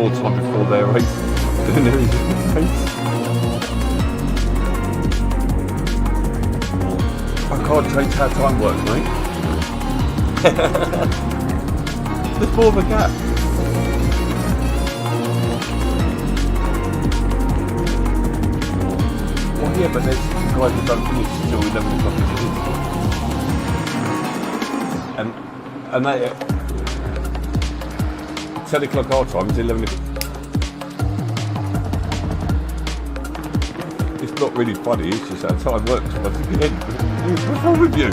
more time before their race than there is in the race. I can't change how time works, mate. There's more of a gap. Well, yeah, but there's guys who don't finish till 11 o'clock as it is. And they 10 o'clock our time is 11 o'clock. It's not really funny, it's just how time works. But again, what's wrong with you?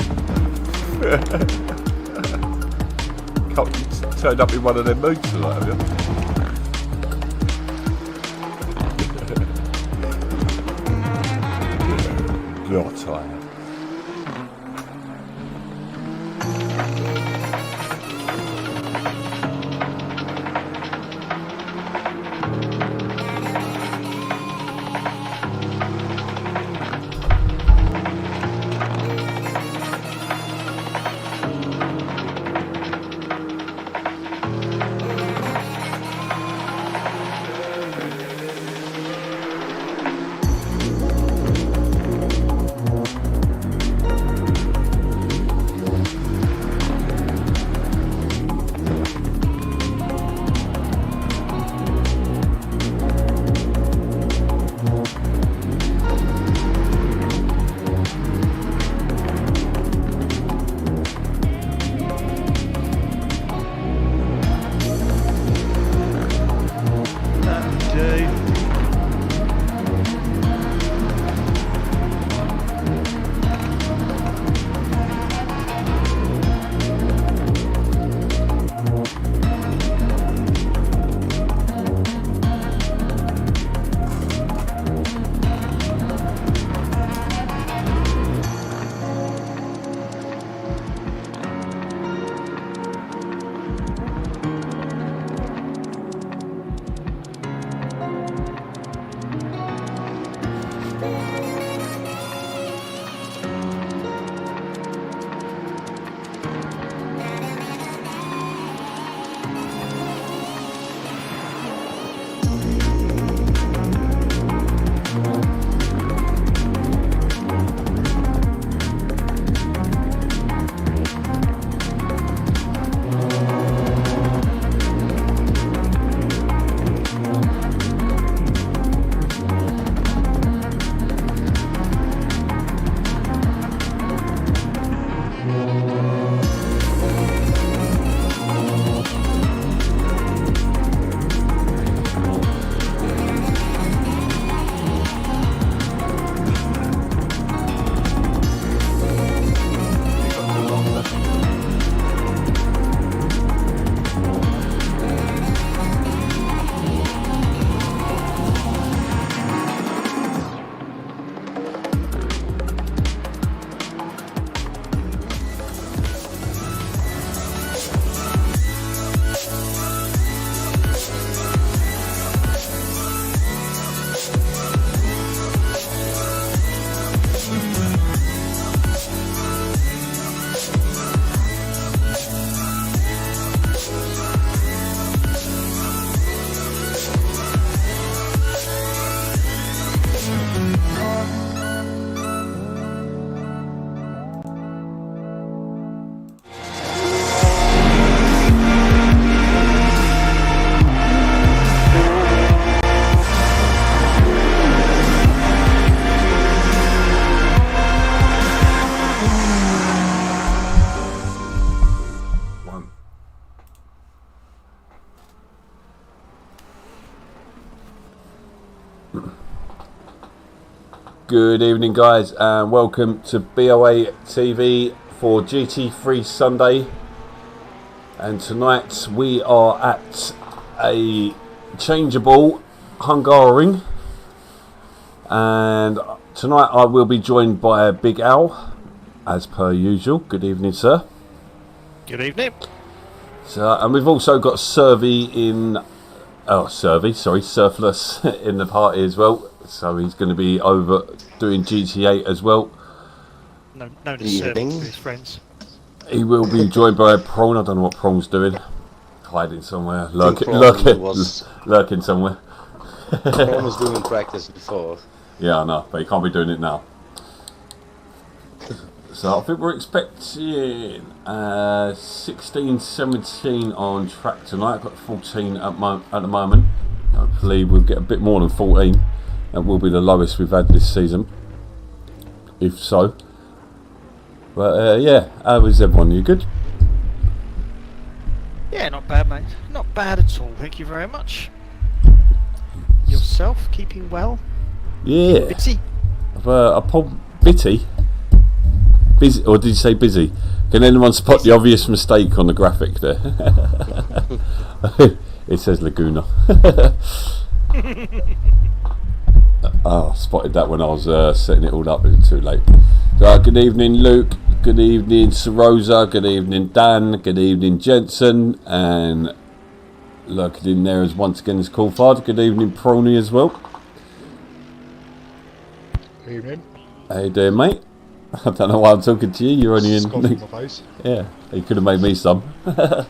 Can't turn up in one of them moods tonight, have you? You're tired. Good evening, guys, and welcome to BoATV for GT3 Sunday. And tonight we are at a changeable Hungary, and tonight I will be joined by Big Al, as per usual. Good evening, sir. Good evening. So, and we've also got Surfless in the party as well. So he's going to be over doing GT8 as well. Known as Surfy with his friends. He will be joined by Prawn. I don't know what Prawn's doing. hiding somewhere, was lurking somewhere. Ron was doing practice before. Yeah, I know, but he can't be doing it now. So I think we're expecting 16, 17 on track tonight. Got 14 at the moment. Hopefully we'll get a bit more than 14. That will be the lowest we've had this season, if so. But yeah, how is everyone? You good? Yeah, not bad, mate. Not bad at all. Thank you very much. Yourself, keeping well? Yeah. Busy? Bitty? Busy, or did you say busy? Can anyone spot the obvious mistake on the graphic there? It says Laguna. Oh, I spotted that when I was setting it all up. It was too late. Good evening, Luke. Good evening, Sir Rosa. Good evening, Dan. Good evening, Jensen. And lurking in there as once again is Coulthard. Good evening, Prony as well. Evening. How you doing, mate? I don't know why I'm talking to you. You're only in. Scotch in my face. Yeah, you could have made me some. I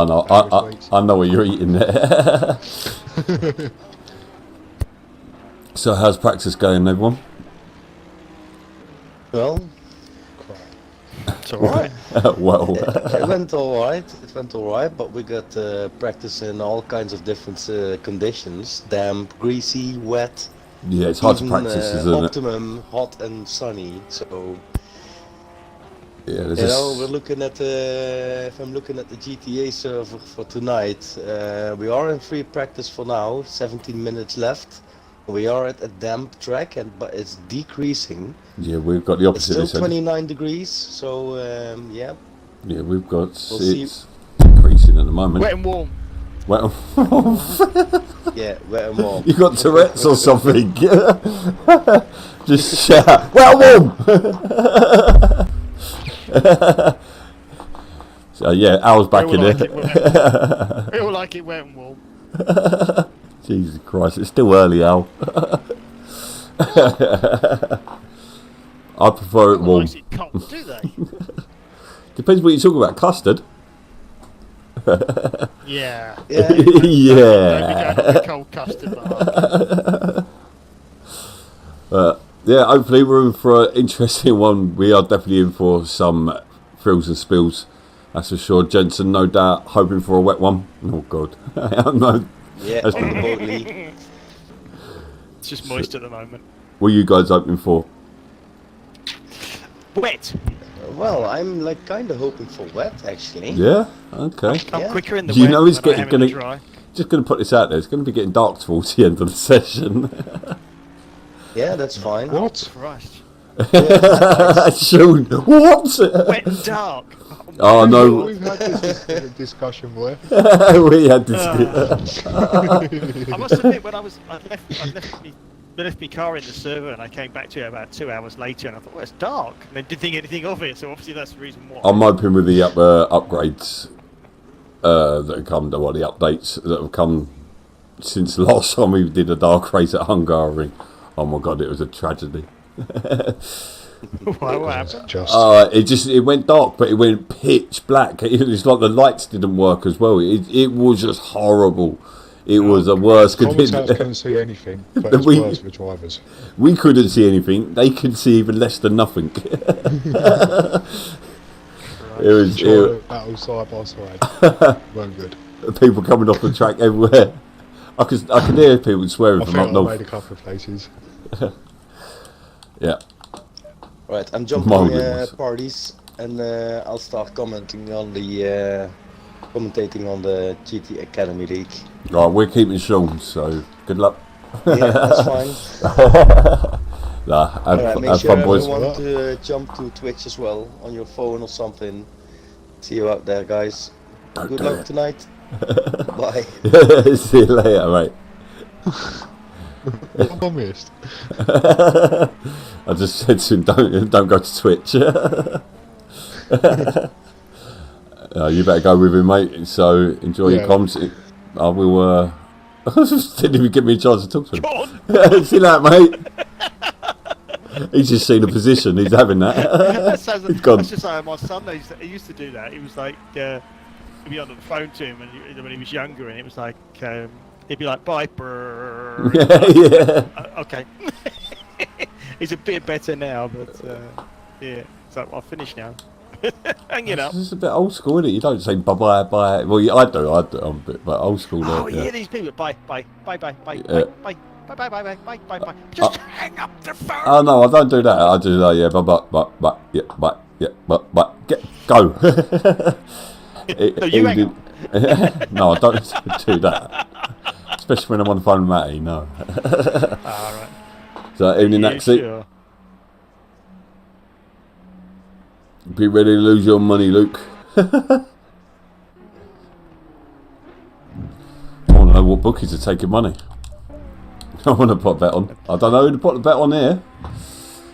know. I know what you're eating there. So, how's practice going, everyone? Well, It's alright. Well, it went alright. It went alright, but we got practice in all kinds of different conditions: damp, greasy, wet. yeah, it's hard to even, practice, isn't it? optimum, hot and sunny. So Yeah, there's you know, we're looking at if I'm looking at the GTA server for tonight, we are in free practice for now. 17 minutes left. We are at a damp track, but it's decreasing. yeah, we've got the It's opposite. still 29 degrees, so yeah. Yeah, we've got see. it's increasing at the moment. Wet and warm. Well, Yeah, wet and warm. you got Tourette's or something? Just shout, well, warm. So yeah, Al's back in there. We all like it wet and warm. Jesus Christ, it's still early, Al. I prefer it No one warm. likes it cold, do they? Depends what you're talking about. Custard? Yeah. Yeah. Don't be Yeah. going on the cold custard bar. Yeah, hopefully we're in for an interesting one. We are definitely in for some thrills and spills. That's for sure. Jensen, no doubt, hoping for a wet one. Oh, God. No. Yeah, That's on the boat league. It's just moist at the moment. What are you guys hoping for? Wet. Well, I'm like kind of hoping for wet, actually. Yeah? Okay. I'm Yeah. quicker in the You wet know it's than I am in the getting- dry. Just going to put this out there. It's going to be getting dark towards the end of the session. Yeah, that's fine. What? Christ. Soon. What? Wet and dark. Oh, no. We've had this discussion where We had this. I must admit, when I left my car in the server and I came back to it about 2 hours later and I thought, well, it's dark. And I didn't think anything of it, so obviously that's the reason why. I'm hoping with the upgrades that have come, the updates that have come since the last time we did a dark race at Hungary. Oh my God, it was a tragedy. What happened? just It went dark, but it went pitch black. It was like the lights didn't work as well. It was just horrible. It was the worst. commentators couldn't see anything, but it's We- worse for drivers. We couldn't see anything. They could see even less than nothing. It was Battle side by side. Weren't good. people coming off the track everywhere. I could hear people swearing I from think up I north. made a couple of places. Yeah. Right, I'm jumping Marvelous. parties, and I'll start commenting on the commentating on the GT Academy League. Right, we're keeping Sean, so good luck. Yeah, that's fine. Nah, have Alright, make have sure fun, boys. everyone to jump to Twitch as well on your phone or something. See you out there, guys. Don't Good do luck it. tonight. Bye. See you later, mate. I promised. I just said to him, don't go to Twitch. You better go with him, mate. So enjoy your Yeah. comms. I will. Didn't even give me a chance to talk to him. Go on. See that, mate? He's just seen a position. He's having that. That sounds, He's gone. that's just like my son. He used to do that. He was like, be on the phone to him when he was younger, and it was like he'd be like, "Bye, brr." Yeah. Okay. He's a bit better now, but yeah. So I'll finish now. Hang it up. This is a bit old school, isn't it? You don't say bye bye. Well, yeah, I do. I'm a bit but old school. Oh yeah. yeah, these people. Bye. Yeah. Bye. Just hang up the phone. Oh no, I don't do that. I do that. Yeah, bye. Go. No, you hang up. No, I don't do that. Especially when I'm on the phone with Matty. No. All right. So evening, Yeah, that's it. sure. Be ready to lose your money, Luke. I want to know what bookies are taking money. I want to put a bet on. I don't know who to put the bet on here.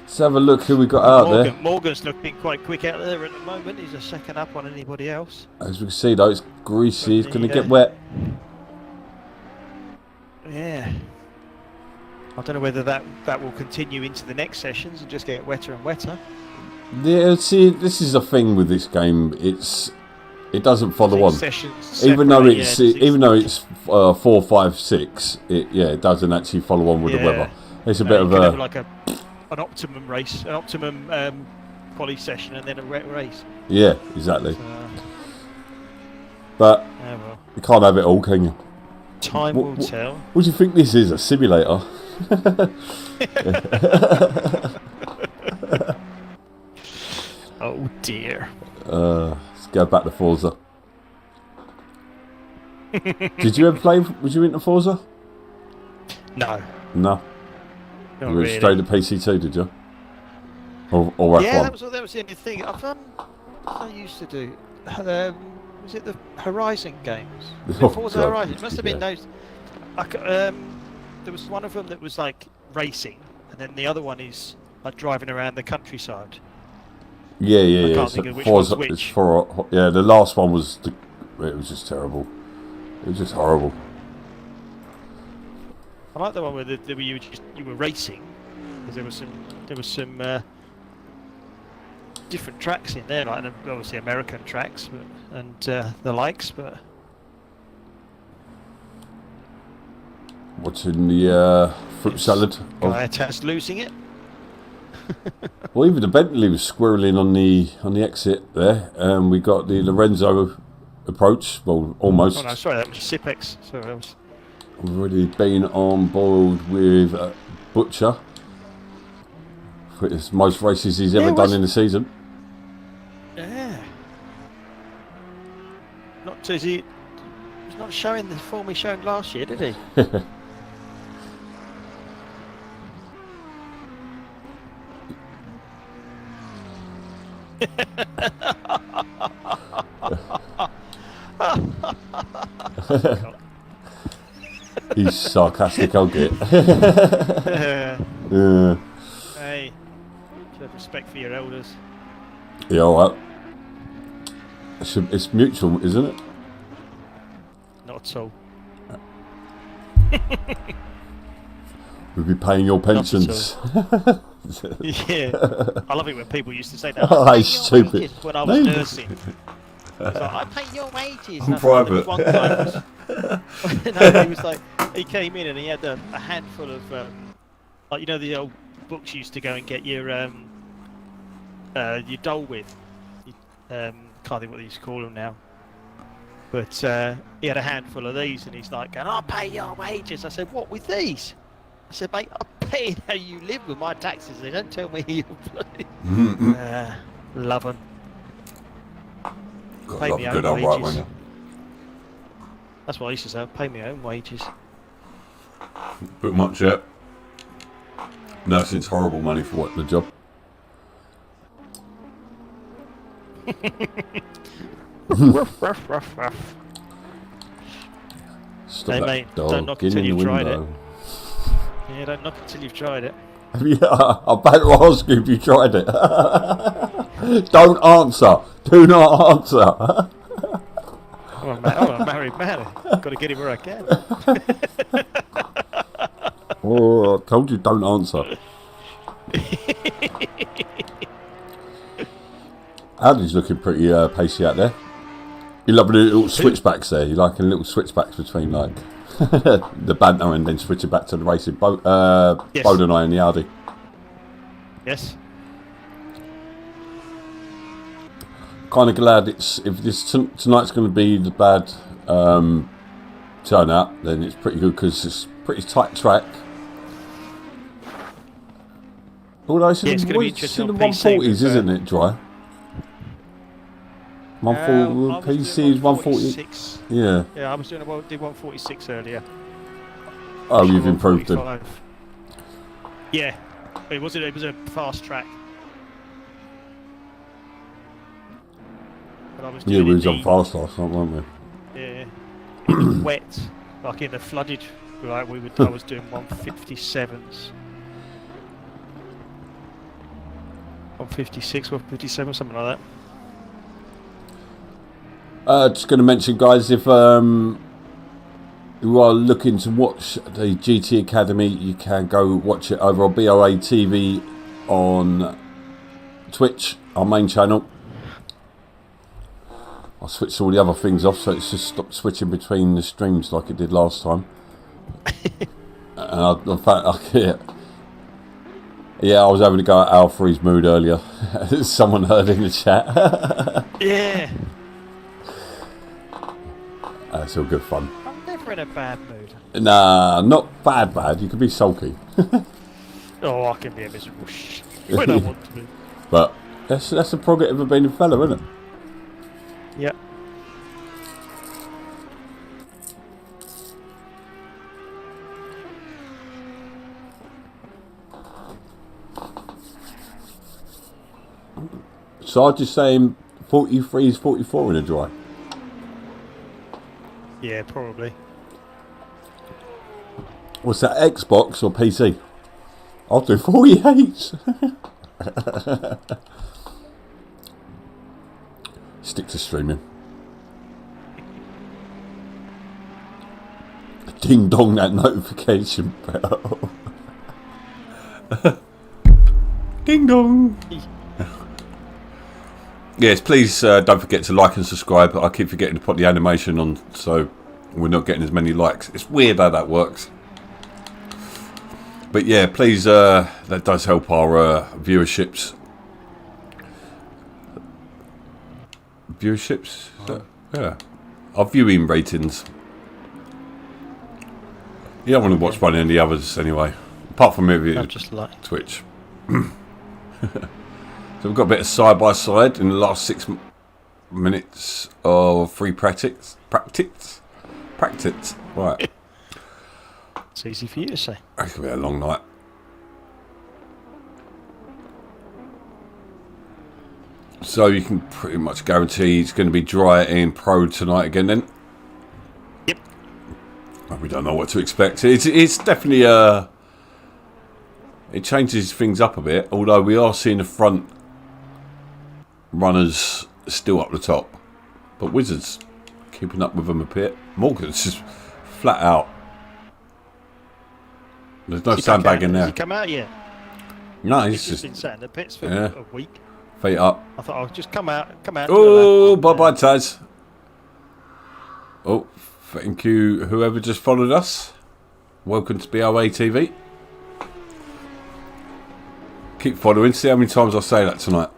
Let's have a look who we got out there. Morgan's looking quite quick out there at the moment. He's a second up on anybody else. As we can see though, it's greasy. It's going to get Yeah. wet. Yeah. I don't know whether that will continue into the next sessions and just get wetter and wetter. Yeah, see, this is the thing with this game. It doesn't follow on. Sessions Even though separate, it's 4, 5, 6, it doesn't actually follow on with the weather. It's a bit you of can a have like an optimum race, an optimum quali session, and then a wet race. yeah, exactly. So, But yeah, well, you can't have it all, can you? time will tell. What do you think this is? A simulator? Oh dear. Let's go back to Forza. Did you ever play? Was you into Forza? No. No. Not You went really. straight to PC2, did you? Or F1? Yeah, that was the only thing I've done. I used to do. Was it the Horizon games? Was it Oh, Forza God. Horizon? It must have been Yeah. those. There was one of them that was like racing, and then the other one is like driving around the countryside. Yeah. can't think of which one's Forza, which. it's for, yeah, the last one was it was just terrible. It was just horrible. I like the one where you were racing, because there was some different tracks in there, like obviously American tracks, and the likes, but. Watching the fruit salad. Gaiatas losing it. Well, even the Bentley was squirreling on the exit there. We got the Lorenzo approach. Well, almost. Oh no, sorry, that was Sipex. Sorry, that was. We've already been on board with Butcher. For his most races he's ever done in the season. Yeah. He's not showing the form he showed last year, did he? He's sarcastic, I'll get. Hey, Yeah. should have respect for your elders. Yeah, alright. It's mutual, isn't it? Not at all. We'll be paying your pensions. Yeah. I love it when people used to say that. Oh, I pay he's your stupid. wages when I was No. nursing. It's like, I pay your wages. I'm And private. one guy was, no, he was like, he came in and he had a handful of, like, you know, the old books you used to go and get your dole with. Can't think what they used to call them now. But he had a handful of these, and he's like, "I'll pay your wages." I said, "What with these?" I said, "Mate, I'm paying how you live with my taxes. They don't tell me you bloody." Love them. God, Pay love me a own good old right wages. winger. That's what I used to say. Pay me own wages. Bit much yet. No, it's horrible money for what the job. Ruff, ruff, ruff, ruff. Stop Hey, that mate, dog don't knock in until the you've tried window. Yeah, don't knock until you've tried it. Yeah, I better ask you if you tried it. Don't answer. Do not answer. I'm a married man. Got to get him where I can. Oh, I told you don't answer. Audi's looking pretty pacey out there. You love the little switchbacks there. You like a little switchbacks between like the banter and then switching back to the racing. Yes. Bode and I in the Audi. Yes. Kind of glad if this tonight's going to be the bad turnout, then it's pretty good because it's a pretty tight track. Although it's Yeah, it's going to be in interesting the on PC 140s, isn't it, Dry? 140 PC is 140. Yeah. Yeah, I was doing did 146 earlier. Oh, you've improved it. Yeah, it was a fast track. But I was doing We was on fast last night, weren't we? Yeah. It was wet, like in the flooded. Right, I was doing 157s. 156, 157, something like that. Just going to mention, guys, if you are looking to watch the GT Academy, you can go watch it over on BoATV on Twitch, our main channel. I switched all the other things off, so it's just stopped switching between the streams like it did last time. And in fact, I was having to go at Alfred's mood earlier. Someone heard in the chat. Yeah. It's all good fun. I'm never in a bad mood. Nah, not bad. You can be sulky. Oh, I can be a miserable when I want to be. But that's the prerogative of being a fella, isn't it? Yeah. So I'm just saying 43 is 44 in a dry. Yeah, probably. What's that, Xbox or PC? I'll do 48. Stick to streaming. Ding dong that notification bell. Ding dong. Yes, please don't forget to like and subscribe. I keep forgetting to put the animation on, so we're not getting as many likes. It's weird how that works. But yeah, please, that does help our viewerships. Viewerships? Yeah. Our viewing ratings. You don't want to watch one of the others anyway. Apart from maybe just like Twitch. So we've got a bit of side-by-side in the last 6 minutes of free practice. Right. It's easy for you to say. It's going to be a long night. So you can pretty much guarantee it's going to be dry in Pro tonight again then? Yep. Well, we don't know what to expect. It's definitely it changes things up a bit, although we are seeing the front runners still up the top. But Wizards keeping up with them a bit. Morgan's just flat out. There's no sandbag in there. Has he come out yet? No, he's just been sat in the pits for a week. Feet up. I thought I'll just come out. Oh, bye-bye, Taz. Oh, thank you, whoever just followed us. Welcome to BoATV. Keep following. See how many times I say that tonight.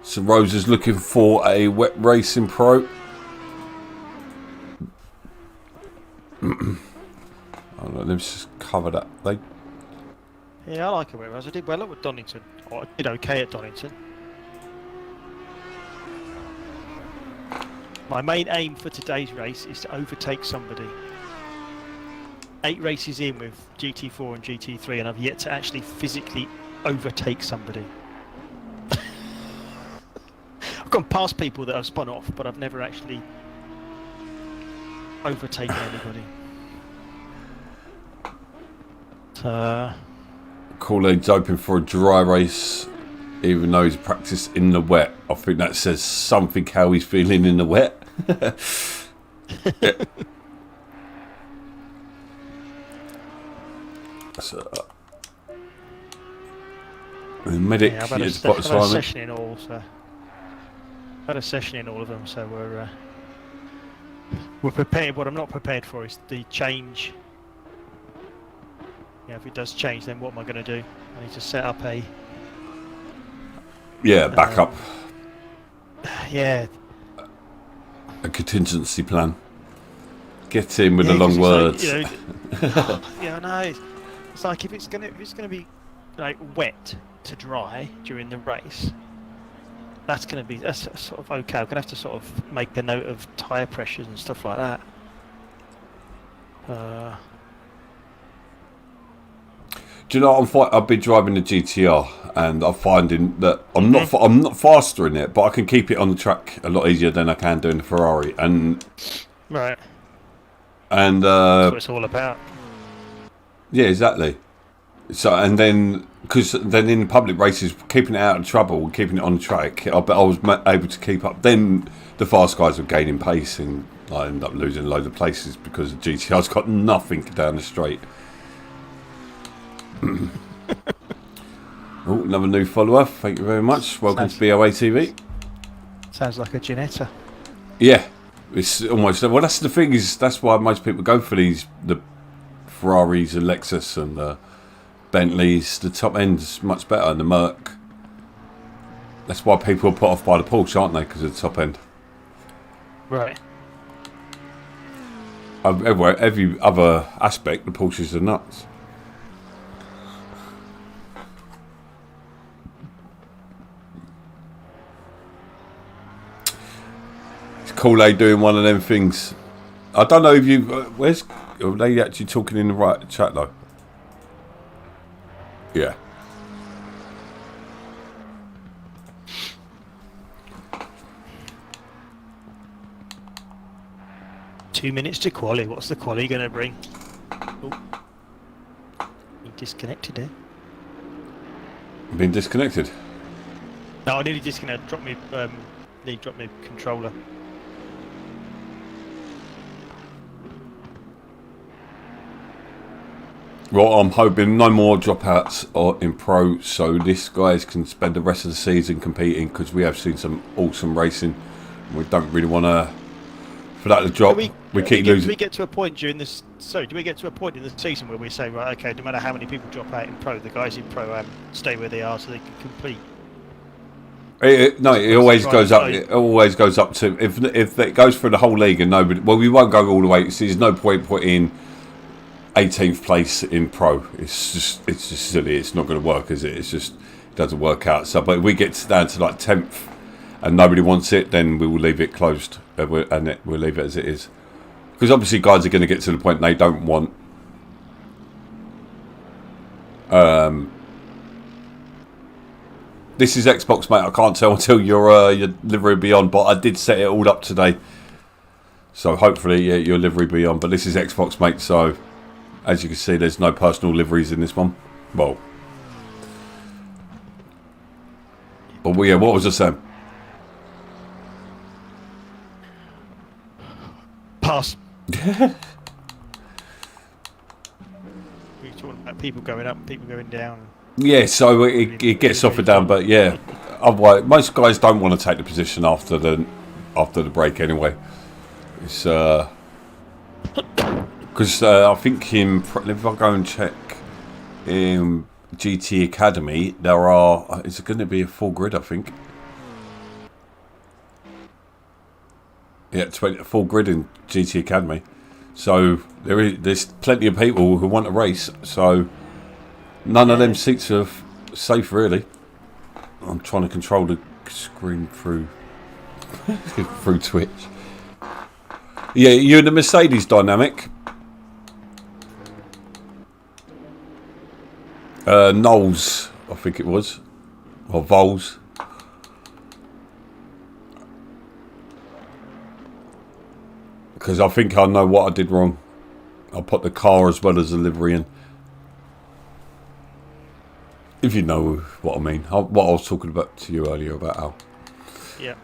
So Rose is looking for a wet racing pro. Oh, no, let's just cover that. Yeah, I like it. Whereas I did well at Donington. Or I did okay at Donington. My main aim for today's race is to overtake somebody. 8 races in with GT4 and GT3, and I've yet to actually physically overtake somebody. I've gone past people that I've spun off, but I've never actually overtaken anybody. Kool-Aid's open for a dry race, even though he's practiced in the wet. I think that says something how he's feeling in the wet. So, The medic Yeah, I've had is I've had a assignment. session in all, so I've had a session in all of them, so we're prepared. What I'm not prepared for is the change. Yeah, if it does change, then what am I going to do? I need to set up a Backup. Yeah, A contingency plan. Get in with the 'cause long it's words. Like, yeah, I know. It's like if it's gonna be like wet to dry during the race, that's sort of okay. I'm gonna have to sort of make a note of tyre pressures and stuff like that. Do you know I've been driving the GTR and I'm finding that I'm not faster in it, but I can keep it on the track a lot easier than I can do in the Ferrari. And Right. And That's what it's all about. yeah, exactly. So and then because then in public races, keeping it out of trouble, and keeping it on the track, I was able to keep up. Then the fast guys were gaining pace, and I ended up losing a load of places because the GTR's got nothing down the straight. Oh, another new follower. Thank you very much. Welcome to BoATV. Sounds like a Ginetta. Yeah, it's almost. Well, that's the thing is that's why most people go for the Ferraris and Lexus and the Bentleys. The top end's much better than the Merc. That's why people are put off by the Porsche, aren't they? Because of the top end. Right. Every other aspect, the Porsches are nuts. Kool-Aid doing one of them things. I don't know if you. Are they actually talking in the right chat though? Yeah. Two minutes to quali. What's the quali going to bring? Oh. He disconnected there. Been disconnected. No, I nearly disconnected. Dropped me controller. Well, I'm hoping no more dropouts or in pro, so this guys can spend the rest of the season competing because we have seen some awesome racing. We don't really want to for that to drop. We keep losing. Do we get to a point during this? Sorry, do we get to a point in the season where we say, right, okay, no matter how many people drop out in pro, the guys in pro stay where they are so they can compete? No, it always goes up. It always goes up to if it goes for the whole league and nobody. Well, we won't go all the way. There's no point putting 18th place in pro. It's just silly. It's not going to work, is it? It doesn't work out. So, but if we get down to like 10th and nobody wants it, then we will leave it closed and we'll leave it as it is. Because obviously, guys are going to get to the point they don't want. This is Xbox, mate. I can't tell until your livery will be on, but I did set it all up today. So hopefully, your livery will be on. But this is Xbox, mate. So as you can see, there's no personal liveries in this one. Well, but what was I saying? Pass. We're talking about people going up and people going down. Yeah, so it gets off and down, but yeah. Otherwise, most guys don't want to take the position after the break anyway. It's because I think if I go and check in GT Academy, there are. Is it going to be a full grid? I think. Yeah, full grid in GT Academy. So there's plenty of people who want to race. So none of them seats are safe, really. I'm trying to control the screen through through Twitch. Yeah, you're in the Mercedes dynamic. Knowles, I think it was, or Vols. Because I think I know what I did wrong. I put the car as well as the livery in. If you know what I mean. What I was talking about to you earlier about how. Yeah.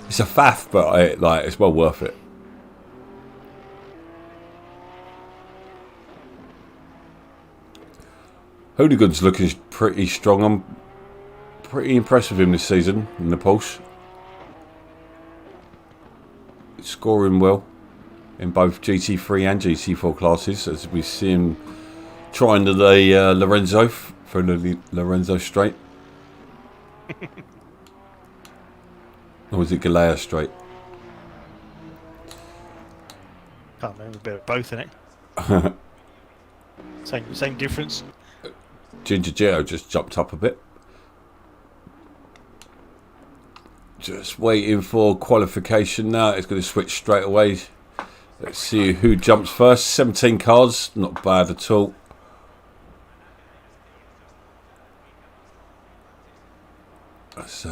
It's a faff, but it's well worth it. Hooligan's looking pretty strong. I'm pretty impressed with him this season in the Porsche. Scoring well in both GT3 and GT4 classes, as we see him trying to the Lorenzo for the Lorenzo Straight. Or was it Galea Straight? Can't remember, a bit of both in it. Same difference. Ginger Geo just jumped up a bit. Just waiting for qualification now. It's going to switch straight away. Let's see who jumps first. 17 cars, not bad at all. Let's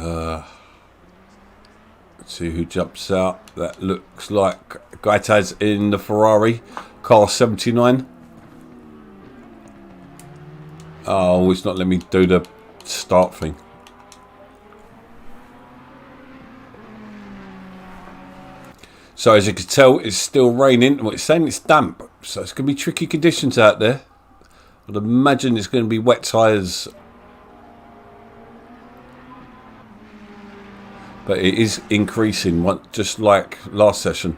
see who jumps out. That looks like Gaitaz in the Ferrari, car 79. Oh, it's not letting me do the start thing. So as you can tell, it's still raining. Well, it's saying it's damp, so it's going to be tricky conditions out there. I'd imagine it's going to be wet tyres. But it is increasing, just like last session.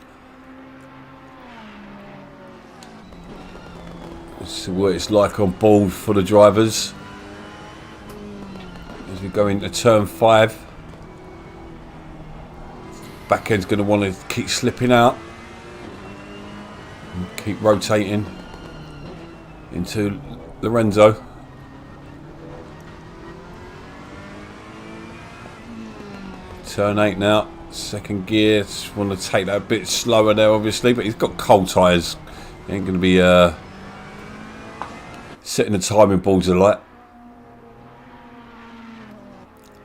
Let's see what it's like on board for the drivers. As we go into turn 5. Back end's going to want to keep slipping out. And keep rotating into Lorenzo. Turn 8 now, second gear. Just want to take that a bit slower there, obviously, but he's got cold tyres. He ain't going to be setting the timing boards alight.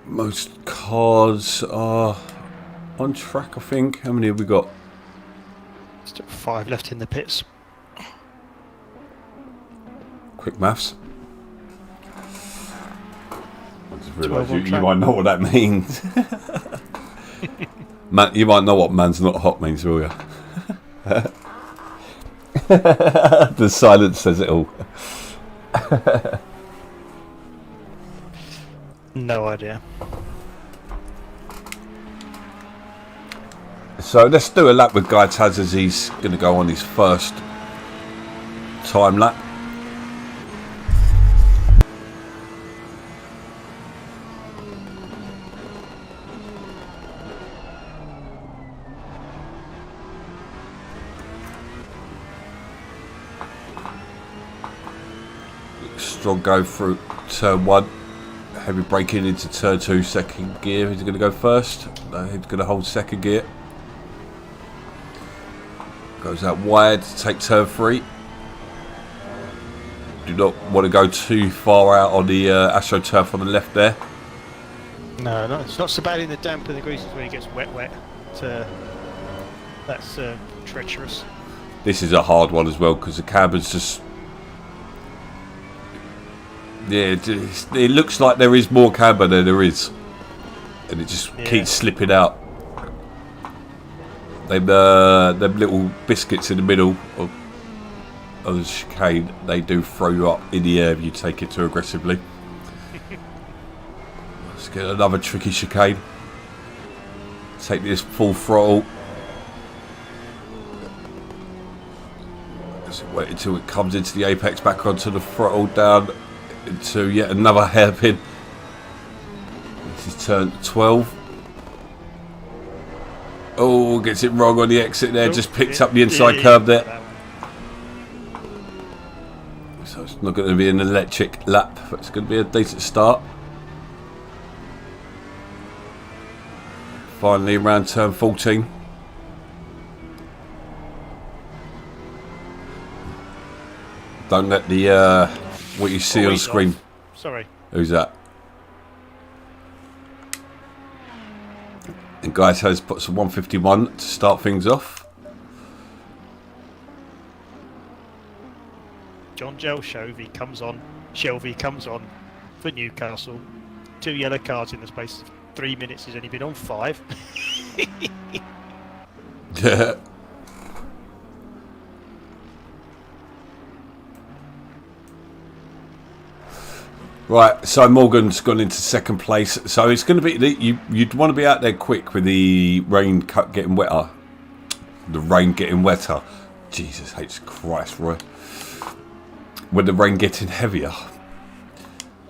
Most cars are on track, I think. How many have we got? Still 5 left in the pits. Quick maths. I just realised you might know what that means. Man, you might know what man's not hot means, will you? The silence says it all. No idea. So let's do a lap with Guy Taz as he's going to go on his first time lap. Strong go through turn 1. Heavy braking into turn 2, second gear. Who's going to go first? No, he's going to hold second gear. Goes out wide to take turn 3. Do not want to go too far out on the AstroTurf on the left there. No, it's not so bad in the damp and the greases when it gets wet. That's treacherous. This is a hard one as well because the cabin's just... Yeah, it looks like there is more camber than there is. And it just keeps slipping out. Them little biscuits in the middle of the chicane, they do throw you up in the air if you take it too aggressively. Let's get another tricky chicane. Take this full throttle. Let's wait until it comes into the apex, back onto the throttle, down into yet another hairpin. This is turn 12. Oh, gets it wrong on the exit there. Just picks up the inside curb there. So it's not going to be an electric lap, but it's going to be a decent start. Finally around turn 14. Don't let the what you see on screen. Sorry. Who's that? And Guys has put some 151 to start things off. John Shelby comes on for Newcastle. 2 yellow cards in the space of 3 minutes. He's only been on 5. Yeah. Right, so Morgan's gone into second place. So it's going to be you'd want to be out there quick with the rain getting wetter. The rain getting wetter. Jesus H Christ, Roy. With the rain getting heavier.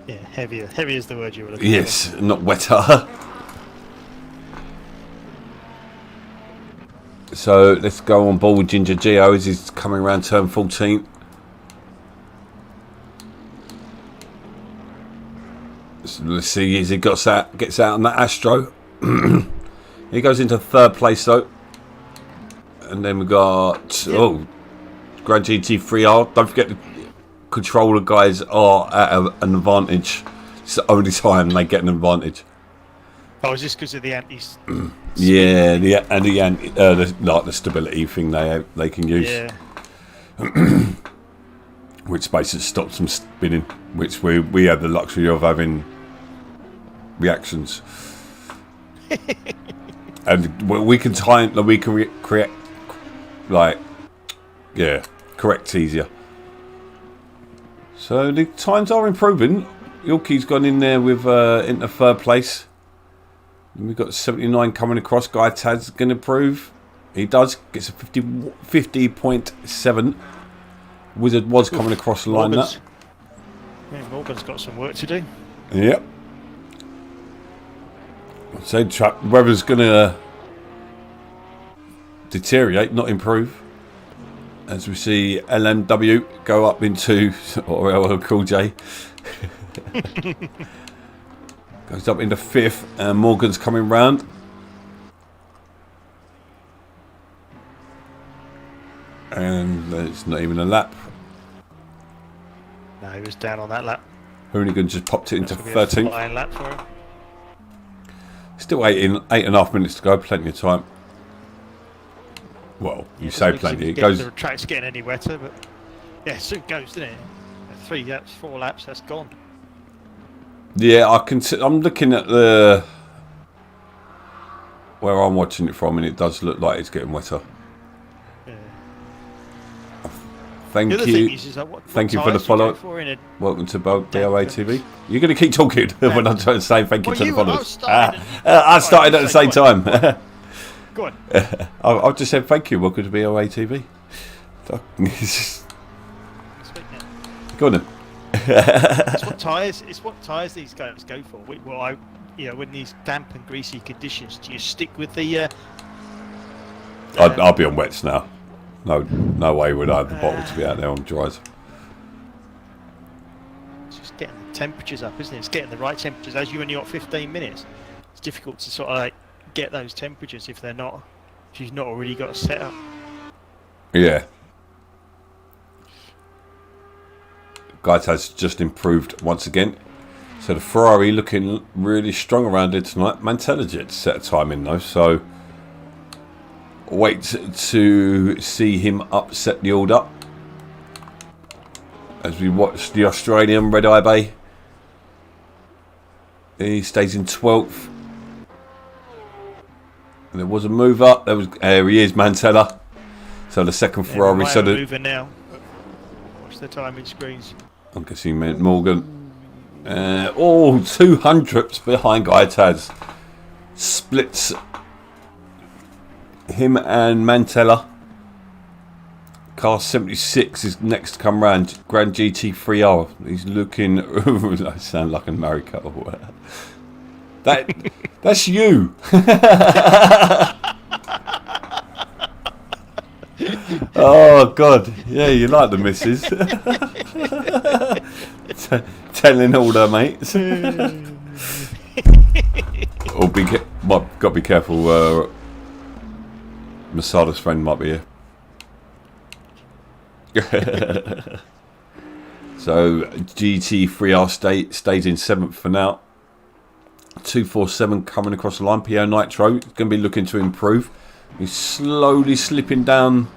Yeah, heavier. Heavy is the word you were looking for. Yes, not wetter. So let's go on board with Ginger Geo as he's coming around turn 14. So let's see as he gets out on that Astro. He goes into third place though. And then we got Grand GT3R. Don't forget the controller guys are at an advantage. It's the only time they get an advantage. Oh, is this because of the antis? Yeah, the stability thing they can use. Yeah. Which basically stops them spinning. Which we have the luxury of having reactions. And we can correct easier. So the times are improving. Yorkie's gone in there with into third place. And we've got 79 coming across. Guy Tad's going to improve. He does. Gets a 50.7. Wizard was coming across the line. Yeah, Morgan's got some work to do. Yep. I'd say weather's going to deteriorate, not improve. As we see LMW go up into, or LL Cool J. Goes up into fifth, and Morgan's coming round. And it's not even a lap. No, he was down on that lap. Hoonigan just popped it into That's 13th. flying lap for him. Still 8.5 minutes to go, plenty of time. Well, you say plenty. It goes. The track's getting any wetter, but yeah, soon goes, doesn't it? 3 laps, 4 laps, that's gone. Yeah, I'm looking at the where I'm watching it from, and it does look like it's getting wetter. Yeah. Thank the other you. thing is what Thank you for the follow. Welcome to BoATV. You're going to keep talking when I'm trying to say thank you to the followers. I started at the same time. Go on. I've just said thank you. Welcome to BoATV. Go on then. It's what tyres these guys go for. When these damp and greasy conditions, do you stick with the? I'll be on wets now. No way would I have the bottle to be out there on dries. It's just getting the temperatures up, isn't it? It's getting the right temperatures. As you only got 15 minutes, it's difficult to sort of get those temperatures if you've not already got a setup. Yeah. Guys has just improved once again. So the Ferrari looking really strong around it tonight. Mantelligent set a time in though, so wait to see him upset the order as we watch the Australian Red Eye Bay. He stays in 12th. And there was a move up. There he is, Mantella. So the second Ferrari. So the moving now. Watch the timing screens. I guess he meant Morgan. 200ths behind Guy Taz. Splits him and Mantella. Car 76 is next to come round. Grand GT3R. He's looking. I sound like a married couple. That's you. Oh God, yeah, you like the missus. Telling all her mates. Got to be careful. Masada's friend might be here. So GT3R stays in 7th for now. 247 coming across the line. PO Nitro is going to be looking to improve. He's slowly slipping down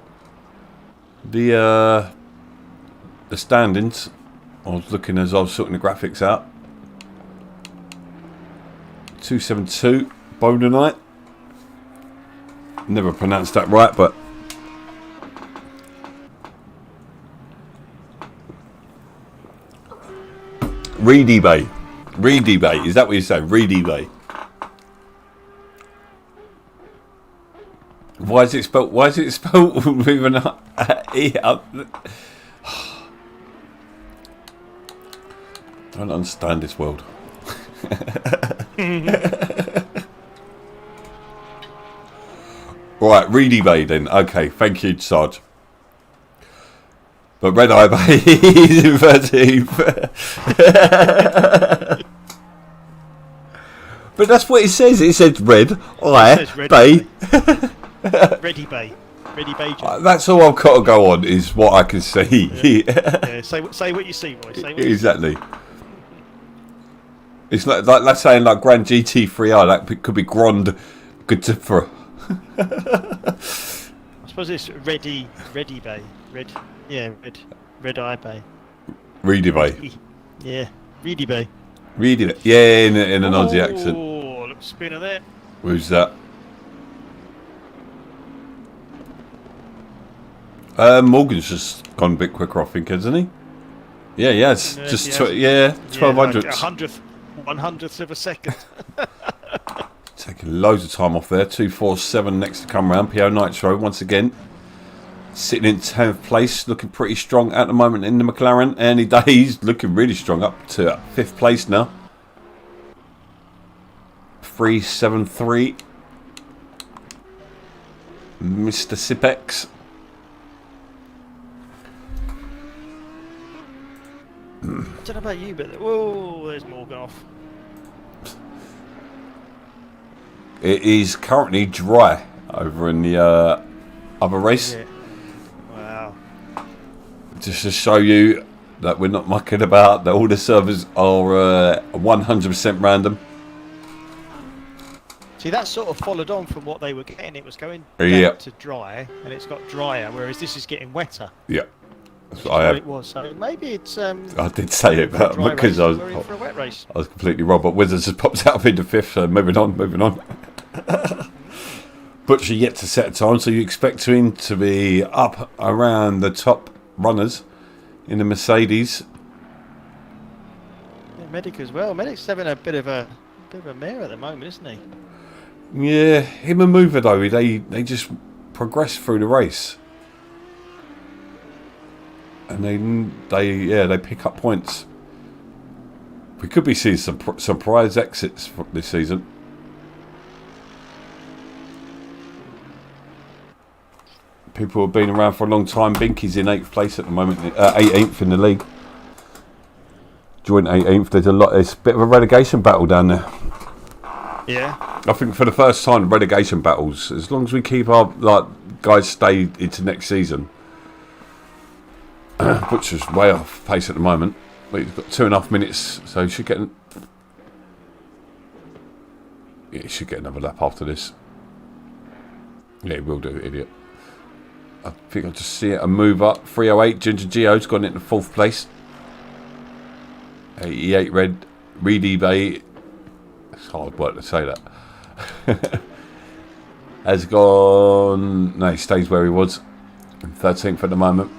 the standings. I was looking as I was sorting the graphics out. 272 Bonanite. Never pronounced that right, but Reedy Bay. Reedy Bay. Is that what you say? Reedy Bay. Why is it spelled? Why is it spelled with an E? I don't understand this world. Right, Reedy Bay then. Okay, thank you, Sarge. But Red Eye Bay is in 13th. But that's what it says. It says Red Eye Bay. Ready Bay. Ready Bay. That's all I've got to go on is what I can see. Yeah, say what you see, boy. Say what Exactly. It's like let's say like Grand GT3R. That could be Grand Gtfra. I suppose it's Ready Bay. Red Eye Bay. Reedy Bay. Yeah, Reedy Bay. Reedy Bay. Yeah, in an Aussie accent. Oh, look, spinner there. Who's that? Morgan's just gone a bit quicker, I think, hasn't he? Yeah, it's just 1200. Like 1/100th of a second. Taking loads of time off there. 247 next to come round. PO Nitro once again. Sitting in 10th place, looking pretty strong at the moment in the McLaren. Any days looking really strong, up to 5th place now. 373. Mr. Sipex. I don't know about you, but whoa, there's Morgan off. It is currently dry over in the other race. Yeah. Wow. Just to show you that we're not mucking about, that all the servers are 100% random. See, that sort of followed on from what they were getting. It was going down to dry, and it's got drier, whereas this is getting wetter. Yeah. That's what it was. So maybe it's. I did say it, but because I was for a wet race. I was completely wrong. But Wizards just popped out into 5th. So moving on. Butcher yet to set a time, so you expect him to be up around the top runners in the Mercedes. Yeah, Medic as well. Medic's having a bit of a mare at the moment, isn't he? Yeah, him and Mover though, they just progress through the race. And they pick up points. We could be seeing some surprise exits this season. People have been around for a long time. Binky's in 8th place at the moment, 18th in the league. Joint 18th. There's a bit of a relegation battle down there. Yeah. I think for the first time, relegation battles. As long as we keep our guys stay into next season. Butcher's way off pace at the moment, but he's got 2.5 minutes, so he should get. He should get another lap after this. Yeah, he will do, idiot. I think I'll just see it a move up. 308. Ginger Geo's gone into 4th place. 88 Red. Reedy Bay. It's hard work to say that. Has gone. No, he stays where he was. 13th at the moment.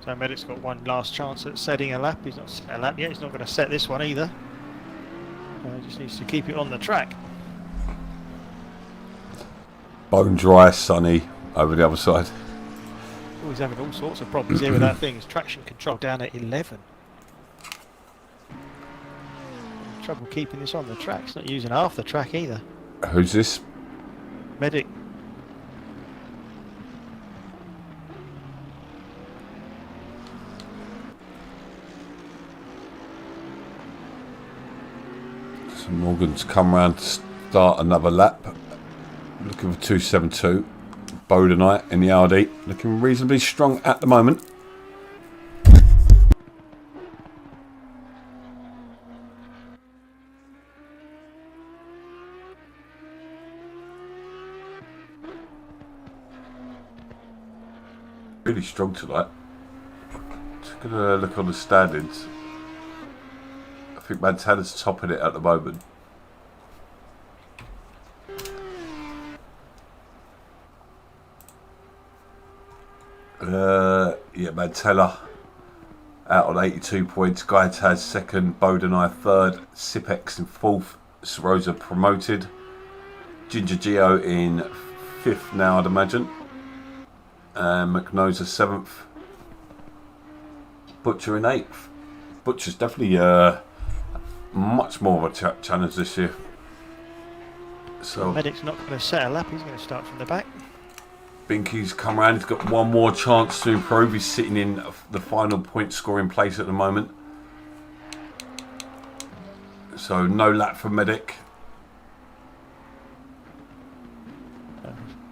So Medic's got one last chance at setting a lap. He's not set a lap yet. He's not going to set this one either. He just needs to keep it on the track. Bone dry, sunny over the other side. Oh, he's having all sorts of problems here with that thing. His traction control down at 11. Trouble keeping this on the track. He's not using half the track either. Who's this? Medic. So Morgan's come round to start another lap. Looking for 272. Bodenite in the Audi. Looking reasonably strong at the moment. Really strong tonight. Just gonna look on the standings. I think Montana's topping it at the moment. Yeah, Mantella out on 82 points. Gaitaz second, Bodenai third, Sipex in fourth, Sorosa promoted. Ginger Geo in fifth now, I'd imagine. McNoza seventh. Butcher in eighth. Butcher's definitely much more of a challenge this year. So Medic's not going to set a lap, he's going to start from the back. Binky's come around, he's got one more chance to improve. He's sitting in the final point scoring place at the moment. So no lap for Medic.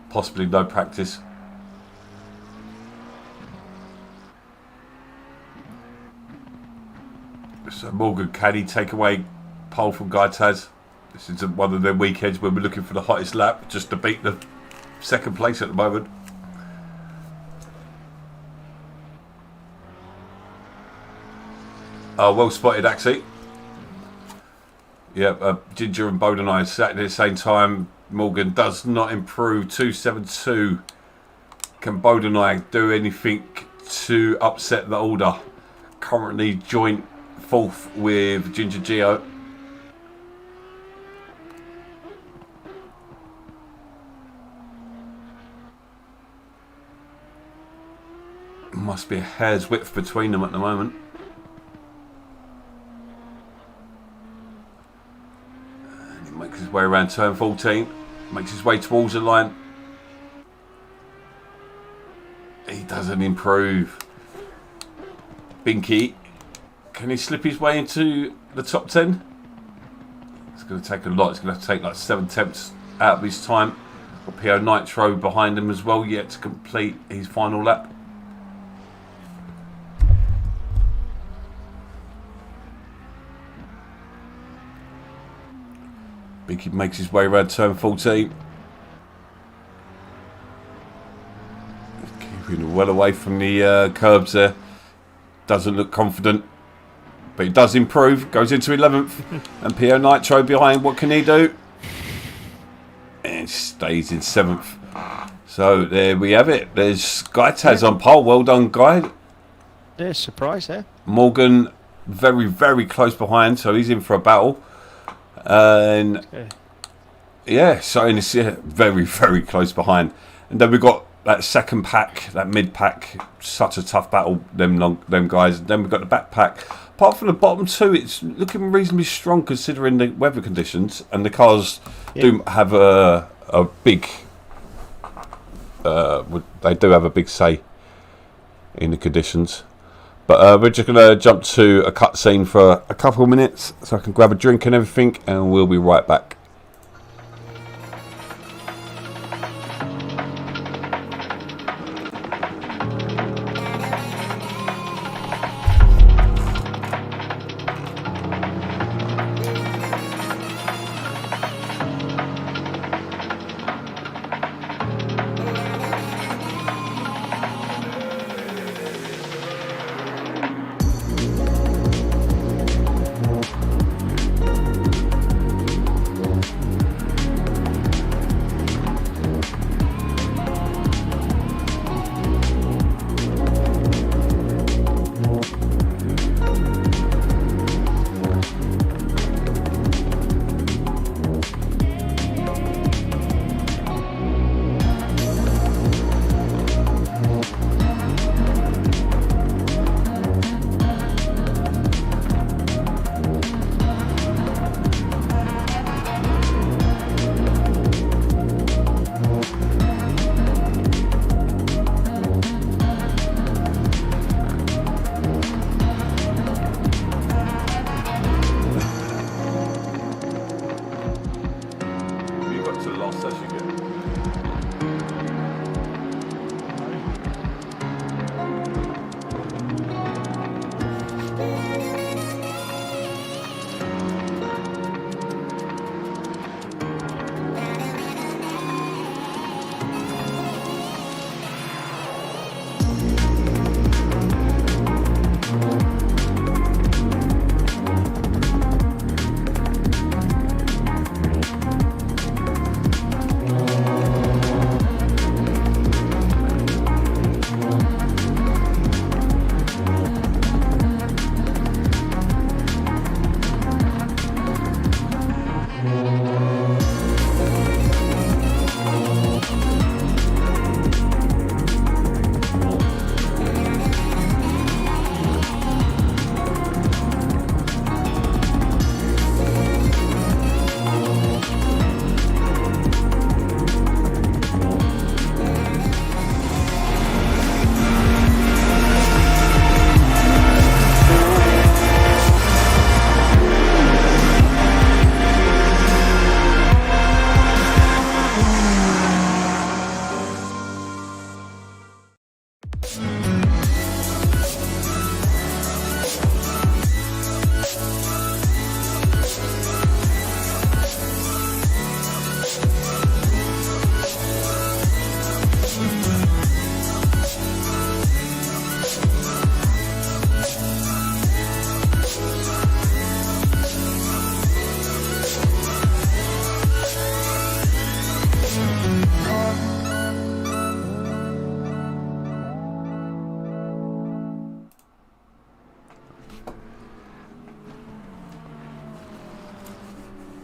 Possibly no practice. So Morgan Caddy take away pole from Gaitaz. This is one of their weekends where we're looking for the hottest lap just to beat the second place at the moment. Oh, well spotted, Axie. Yeah, Ginger and Bodenai sat at the same time. Morgan does not improve. 272. Can Bodenai do anything to upset the order? Currently joint fourth with Ginger Geo. Must be a hair's width between them at the moment. And he makes his way around turn 14. Makes his way towards the line. He doesn't improve. Binky, can he slip his way into the top 10? It's going to take a lot. It's going to have to take like 7 attempts out of his time. Got Pio Nitro behind him as well, yet to complete his final lap. Binky makes his way around turn 14. Keeping well away from the curbs there. Doesn't look confident. But he does improve. Goes into 11th. And Pio Nitro behind. What can he do? And stays in 7th. So there we have it. There's Gaitaz on pole. Well done, Guy. Yeah, surprise there. Morgan very, very close behind. So he's in for a battle. And yeah, so it's very, very close behind. And then we've got that second pack, that mid pack, such a tough battle, them guys. And then we've got the back pack. Apart from the bottom two, it's looking reasonably strong considering the weather conditions. And the cars do have a big, they do have a big say in the conditions. But we're just going to jump to a cutscene for a couple of minutes so I can grab a drink and everything, and we'll be right back.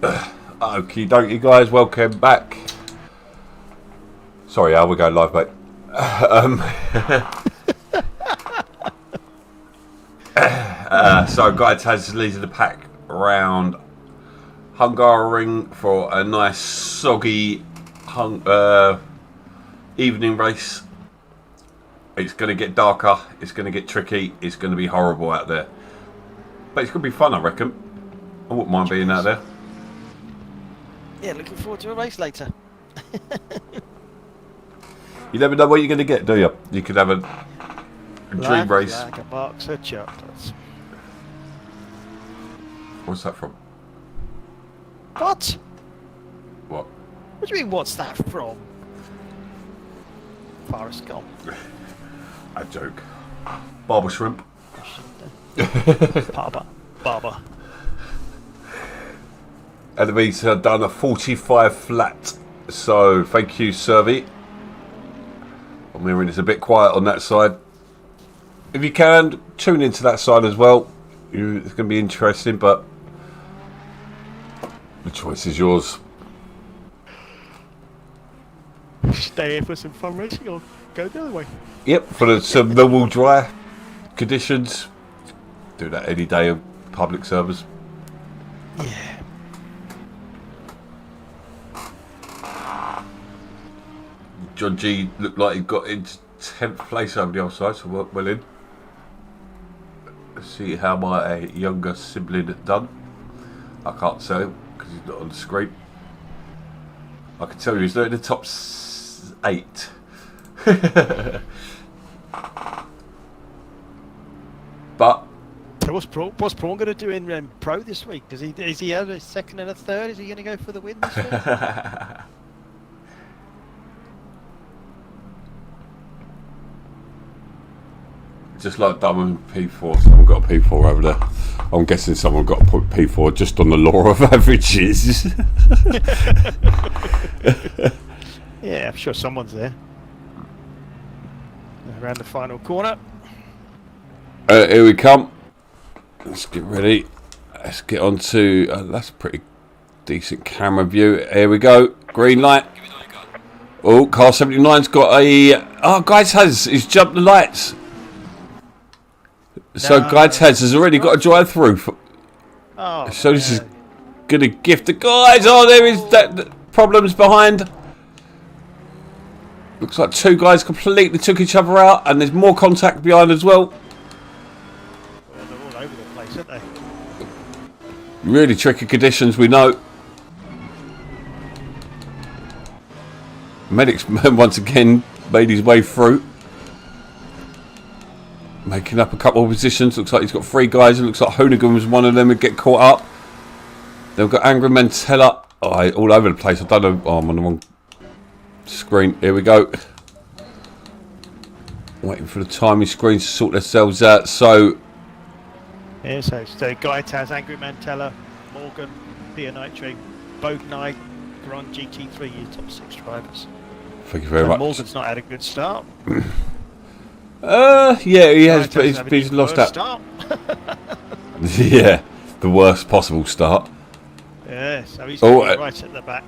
Okie dokie, guys, welcome back. Sorry, Al, we go live, mate. So, guys, has leading the pack around Hungary for a nice soggy evening race. It's going to get darker, it's going to get tricky, it's going to be horrible out there. But it's going to be fun, I reckon. I wouldn't mind being out there. Yeah, looking forward to a race later. You never know what you're going to get, do you? You could have a dream race. Like a box of chocolates. What's that from? What? What? What do you mean, what's that from? Forrest Gump. A joke. Barber shrimp. Barber. And we've done a 45 flat. So thank you, Servy. I'm hearing it's a bit quiet on that side. If you can, tune into that side as well. It's going to be interesting, but the choice is yours. Stay here for some fun racing or go the other way. Yep, for some normal dry conditions. Do that any day of public service. Yeah. John G looked like he got into 10th place over the other side, so worked well in. Let's see how my younger sibling had done. I can't say him because he's not on the screen. I can tell you he's not in the top 8. But So what's Prawn going to do in Pro this week? Is he have a second and a third? Is he going to go for the win this week? just like Diamond P4, someone got a P4 over there. I'm guessing someone got a P4 just on the law of averages. Yeah, I'm sure someone's there. Around the final corner. Here we come. Let's get ready. Let's get on to... that's a pretty decent camera view. Here we go. Green light. Oh, car 79's got a... Oh, Guides he's jumped the lights. So No. Guides has already got a drive through. Oh, So this is going to gift the guys. Oh, there is that problems behind. Looks like two guys completely took each other out, and there's more contact behind as well. Well, they're all over the place, aren't they? Really tricky conditions, we know. Medic's once again made his way through. Making up a couple of positions. Looks like he's got 3 guys. It looks like Hoonigan was one of them who get caught up. They've got Angry Mantella. Oh, all over the place. I don't know. Oh, I'm on the wrong screen. Here we go. Waiting for the timing screen to sort themselves out. So, Yeah, so Guy Taz, Angry Mantella, Morgan, Pia Nitri, Bognai, are on GT3, your top 6 drivers. thank you very much. Morgan's not had a good start. Yeah, he has, Guy but Taz he's lost that. start. Yeah, the worst possible start. Yeah, so he's Oh, right at the back.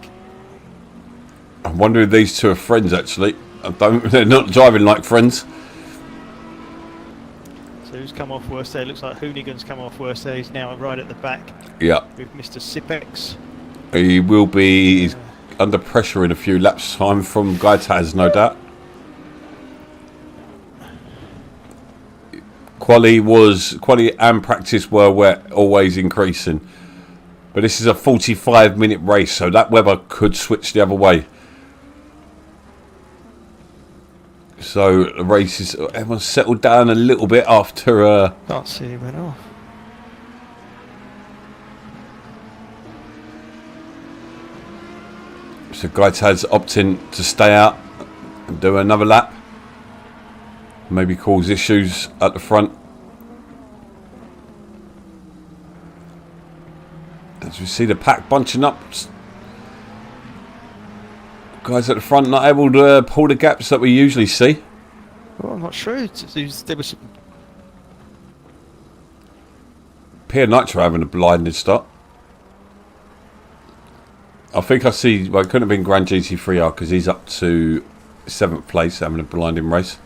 I'm wondering if these two are friends, actually. They're not driving like friends. So who's come off worst there? Looks like Hoonigan's come off worst there. He's now right at the back Yeah, with Mr. Sipex. he will be he's under pressure in a few laps' time from Gaitaz, no doubt. Quali and practice were always increasing. But this is a 45-minute race, so that weather could switch the other way. So the race is... Everyone's settled down a little bit after... Can't see he went off. So Gaitaz opting to stay out and do another lap. Maybe cause issues at the front. As we see the pack bunching up. Guys at the front not able to pull the gaps that we usually see. Well, I'm not sure. There was some... Pia Nitro having a blinded start. I think I see. Well, it couldn't have been Grand GT3R because he's up to 7th place having a blinding race.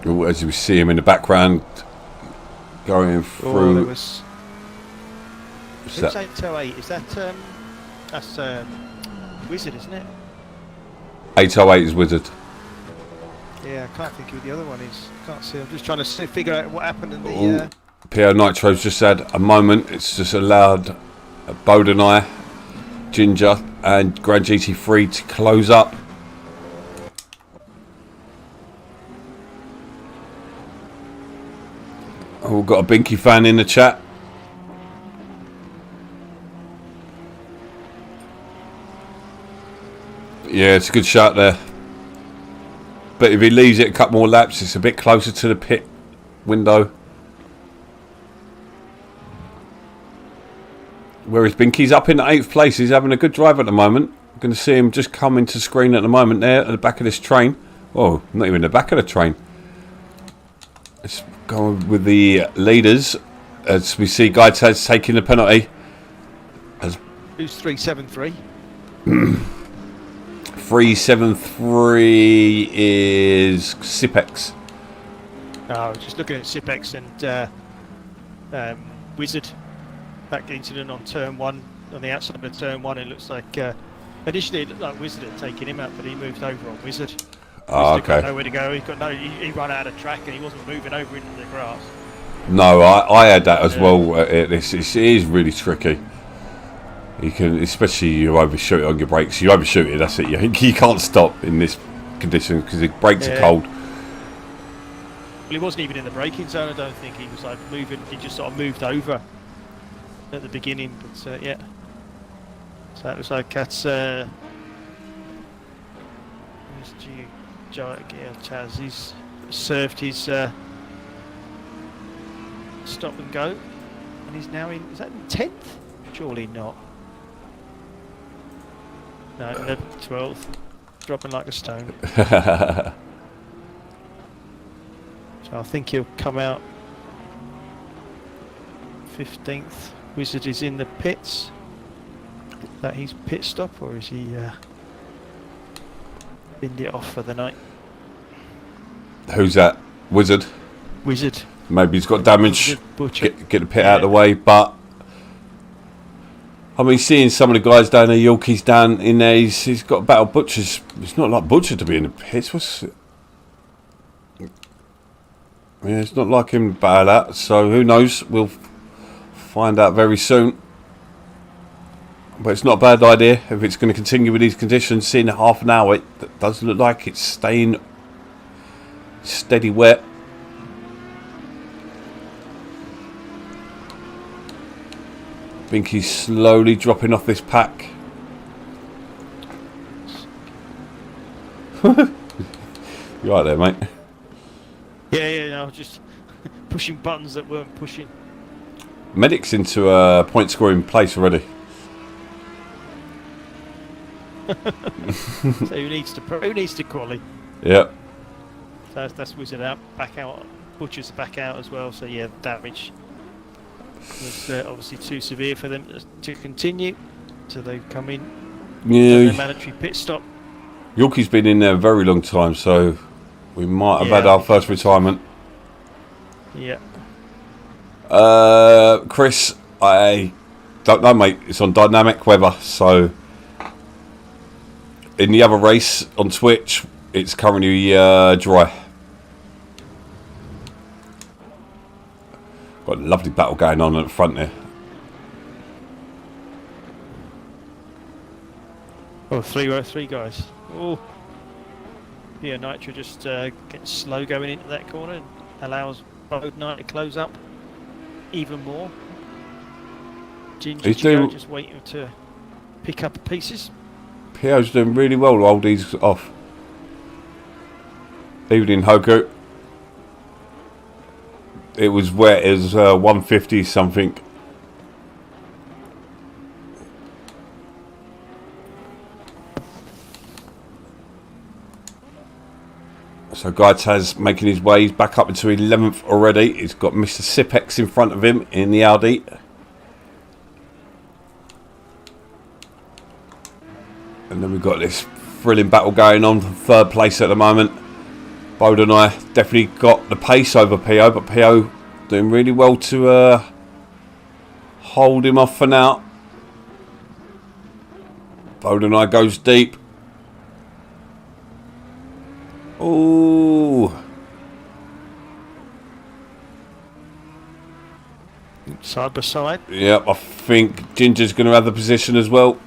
As we see him in the background going through. Who's 808? Is that that's Wizard, isn't it? 808 is Wizard. Yeah, I can't think who the other one is. Can't see. I'm just trying to figure out what happened in the. PO Nitro's just had a moment. It's just allowed Bode and I, Ginger, and Grand GT3 to close up. Oh, we've got a Binky fan in the chat. Yeah, it's a good shot there. But if he leaves it a couple more laps, it's a bit closer to the pit window. Whereas Binky's up in the 8th place. He's having a good drive at the moment. I'm going to see him just come into screen at the moment there at the back of this train. Oh, not even the back of the train. Let's go with the leaders. As we see Guy Taz taking the penalty. Who's 373? 373 is Sipex. I was just looking at Sipex and Wizard. That incident on turn 1, on the outside of turn 1, it looks like initially it looked like Wizard had taken him out, but he moved over on Wizard. Oh, Wizard okay. got nowhere to go. He ran out of track and he wasn't moving over into the grass. No, I had that as well. It is really tricky. You can, especially you overshoot it on your brakes. You overshoot it, that's it. You can't stop in this condition because the brakes are cold. Well, he wasn't even in the braking zone. I don't think he was like moving. He just sort of moved over at the beginning. But yeah, so it was like that's. Chaz, he's served his stop and go, and he's now in. Is that in 10th? Surely not. No, 11th, 12th, dropping like a stone. So I think he'll come out 15th. Wizard is in the pits. Is that his pit stop, or is he binned it off for the night? Who's that? Wizard? Wizard. Maybe he's got damage. Get the pit out of the way, but I mean, seeing some of the guys down there, Yorkie's down in there, he's got battle Butchers. It's not like Butcher to be in the pits. Yeah, it's not like him to battle out, so who knows? We'll find out very soon. But it's not a bad idea if it's going to continue with these conditions. Seeing half an hour, it does look like it's staying steady wet. Binky's slowly dropping off this pack. You right there, mate? Yeah, no, just pushing buttons that weren't pushing. Medic's into a point scoring place already. So who needs to quali? Yeah. So that's Wizard out, back out. Butcher's back out as well. So yeah, damage was obviously too severe for them to continue. So they've come in. Yeah. Mandatory pit stop. Yorkie's been in there a very long time, so we might have had our first retirement. Yeah. Chris, I don't know, mate. It's on dynamic weather, so in the other race on Twitch, it's currently dry. Got a lovely battle going on at the front there. Oh, three guys. Oh, yeah. Nitro just gets slow going into that corner and allows Bode Knight to close up even more. Ginger just waiting to pick up pieces. PO's doing really well to hold these off. Evening, Hoku. It was wet. It was 150 something. So Gaitaz making his way. He's back up into 11th already. He's got Mr. Sipex in front of him in the Audi. And then we've got this thrilling battle going on for third place at the moment. Bode and I definitely got the pace over PO, but PO doing really well to hold him off for now. Bode and I goes deep. Ooh. Side by side. Yep, I think Ginger's going to have the position as well.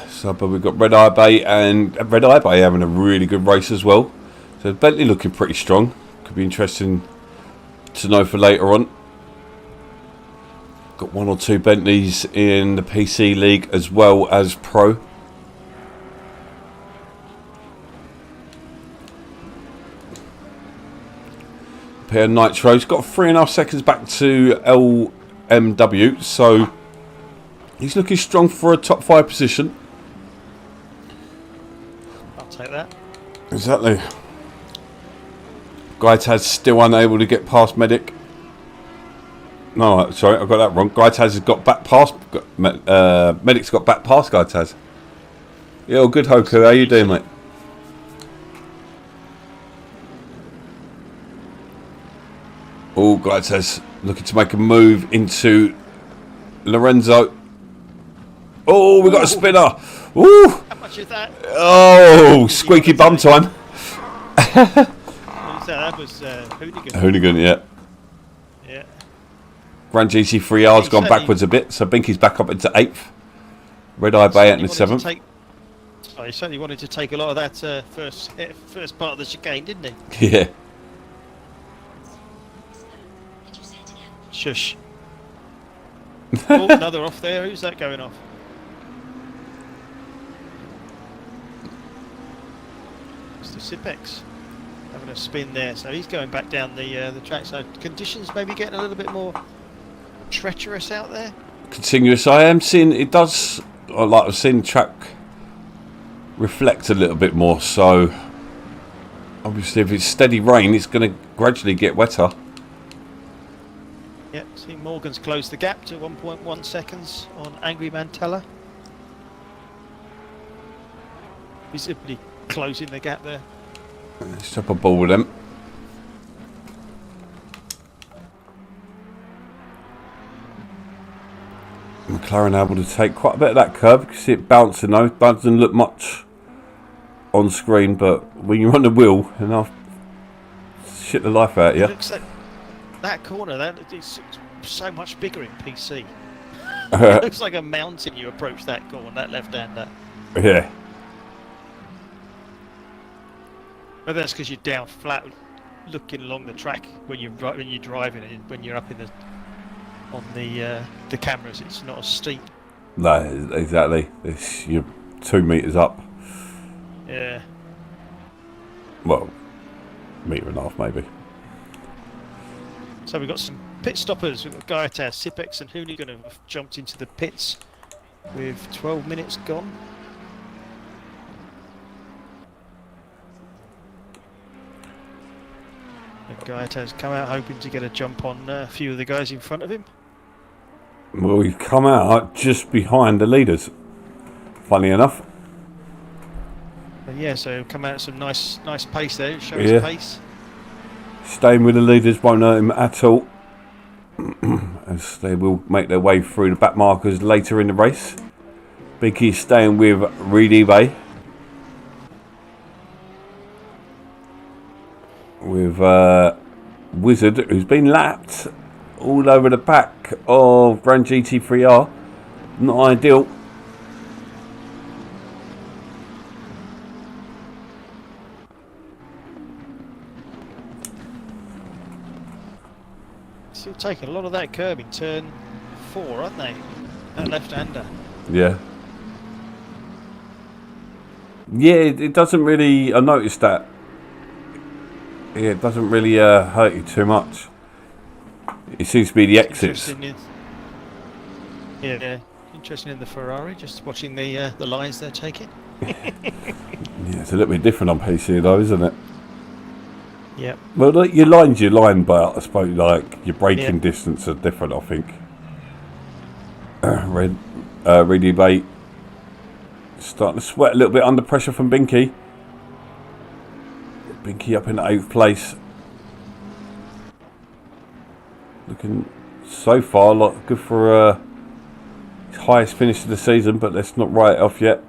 So, but we've got Red Eye Bay and Red Eye Bay having a really good race as well. So Bentley looking pretty strong. Could be interesting to know for later on. Got 1 or 2 Bentleys in the PC League as well as Pro. Pair Nitro's got 3.5 seconds back to LMW, so he's looking strong for a top 5 position. I'll take that. Exactly. Gaitaz still unable to get past Medic. No, sorry, I got that wrong. Gaitaz has got back past. Medic's got back past Gaitaz. Yeah, well, good, Hoku. How you doing, mate? Oh, Gaitaz looking to make a move into Lorenzo. Oh, we got a spinner. Ooh. How much is that? Oh, squeaky bum time. That was Hoonigan. Hoonigan, yeah. Yeah. Grand GT3R's gone backwards a bit, so Binky's back up into 8th. Red Eye Bay into 7th. He certainly wanted to take a lot of that first part of the chicane, didn't he? Yeah. Shush. Oh, another off there. Who's that going off? Mr. Sipex having a spin there, so he's going back down the track. So conditions maybe getting a little bit more treacherous out there. Continuous. I am seeing it does. Like I've seen the track reflect a little bit more. So obviously, if it's steady rain, it's going to gradually get wetter. Yeah, see Morgan's closed the gap to 1.1 seconds on Angry Mantella. Visibly closing the gap there. Let's drop a ball with them. McLaren able to take quite a bit of that curve. You can see it bouncing though. Doesn't look much on screen, but when you're on the wheel, enough shit the life out of you. It looks like that corner, that is so much bigger in PC. It looks like a mountain you approach that corner, that left-hander. Yeah. But that's because you're down flat, looking along the track when you're driving it. When you're up in on the cameras, it's not as steep. No, exactly. You're 2 meters up. Yeah. Well, 1.5 meters maybe. So we've got some pit stoppers. We've got Gaitaz, Sipex and Hoonigan have jumped into the pits with 12 minutes gone. And Gaitaz come out hoping to get a jump on a few of the guys in front of him. Well, we've come out just behind the leaders, funny enough. But yeah, so come out at some nice pace there, show his pace. Staying with the leaders won't hurt him at all, as they will make their way through the back markers later in the race. Binky staying with Reedy Bay, with Wizard, who's been lapped all over the back of Grand GT3R. Not ideal. Still taking a lot of that curb in turn 4, aren't they? That left-hander. Yeah. Yeah, it doesn't really. I noticed that. Yeah, it doesn't really hurt you too much. It seems to be the exits. Yeah. interested in the Ferrari, just watching the lines they're taking. Yeah, it's a little bit different on PC though, isn't it? Yeah. Well, like, your line, but I suppose like your braking Yeah. distance are different. I think. Reedy Bait starting to sweat a little bit under pressure from Binky. Binky up in 8th place. Looking so far like good for his highest finish of the season, but let's not write it off yet.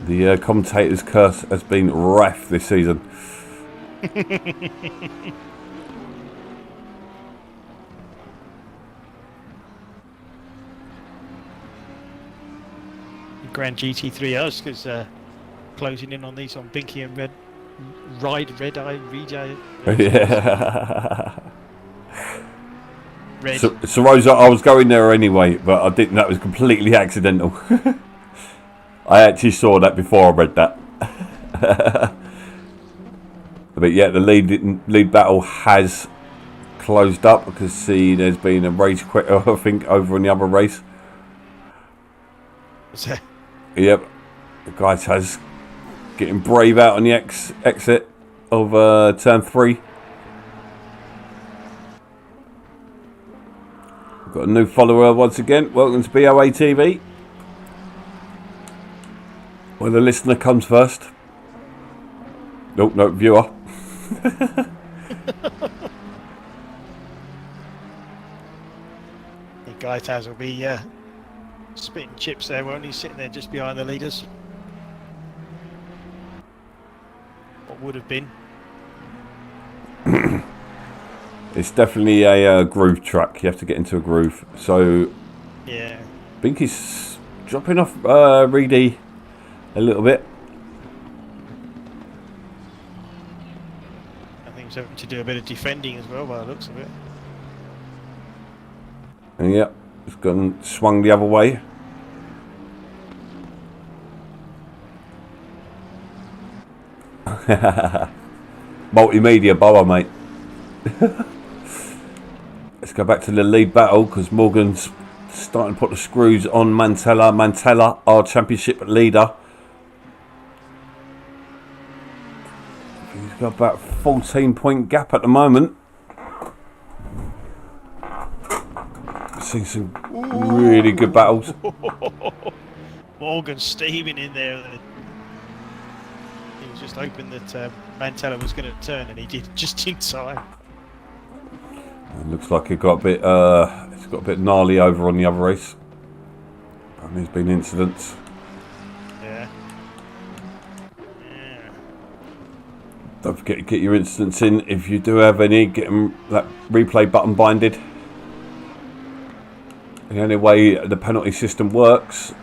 The commentator's curse has been rife this season. Grand GT3 us because closing in on these on Binky and Red Eye. Yeah. Red. So Rosa, I was going there anyway, but I didn't. That was completely accidental. I actually saw that before I read that. But yeah, the lead battle has closed up because see, there's been a race quitter, I think, over in the other race. Yep, the guy has getting brave out on the exit of turn 3. We've got a new follower once again. Welcome to BoATV. Where the listener comes first. Nope, no, viewer. The Gaitaz will be spitting chips there, won't he? Sitting there just behind the leaders. What would have been. It's definitely a groove track. You have to get into a groove. So, Yeah. Binky's dropping off Reedy a little bit. I think he's having to do a bit of defending as well by the looks of it. And yep, it's gone swung the other way. Multimedia BoA, mate. Let's go back to the lead battle because Morgan's starting to put the screws on Mantella. Mantella, our championship leader. He's got about 14-point gap at the moment. Seeing some really good battles. Morgan steaming in there. He was just hoping that Mantella was going to turn, and he did just in time. It looks like it got a bit. It's got a bit gnarly over on the other race. And there's been incidents. Yeah. Don't forget to get your incidents in if you do have any. Get them that replay button binded. The only way the penalty system works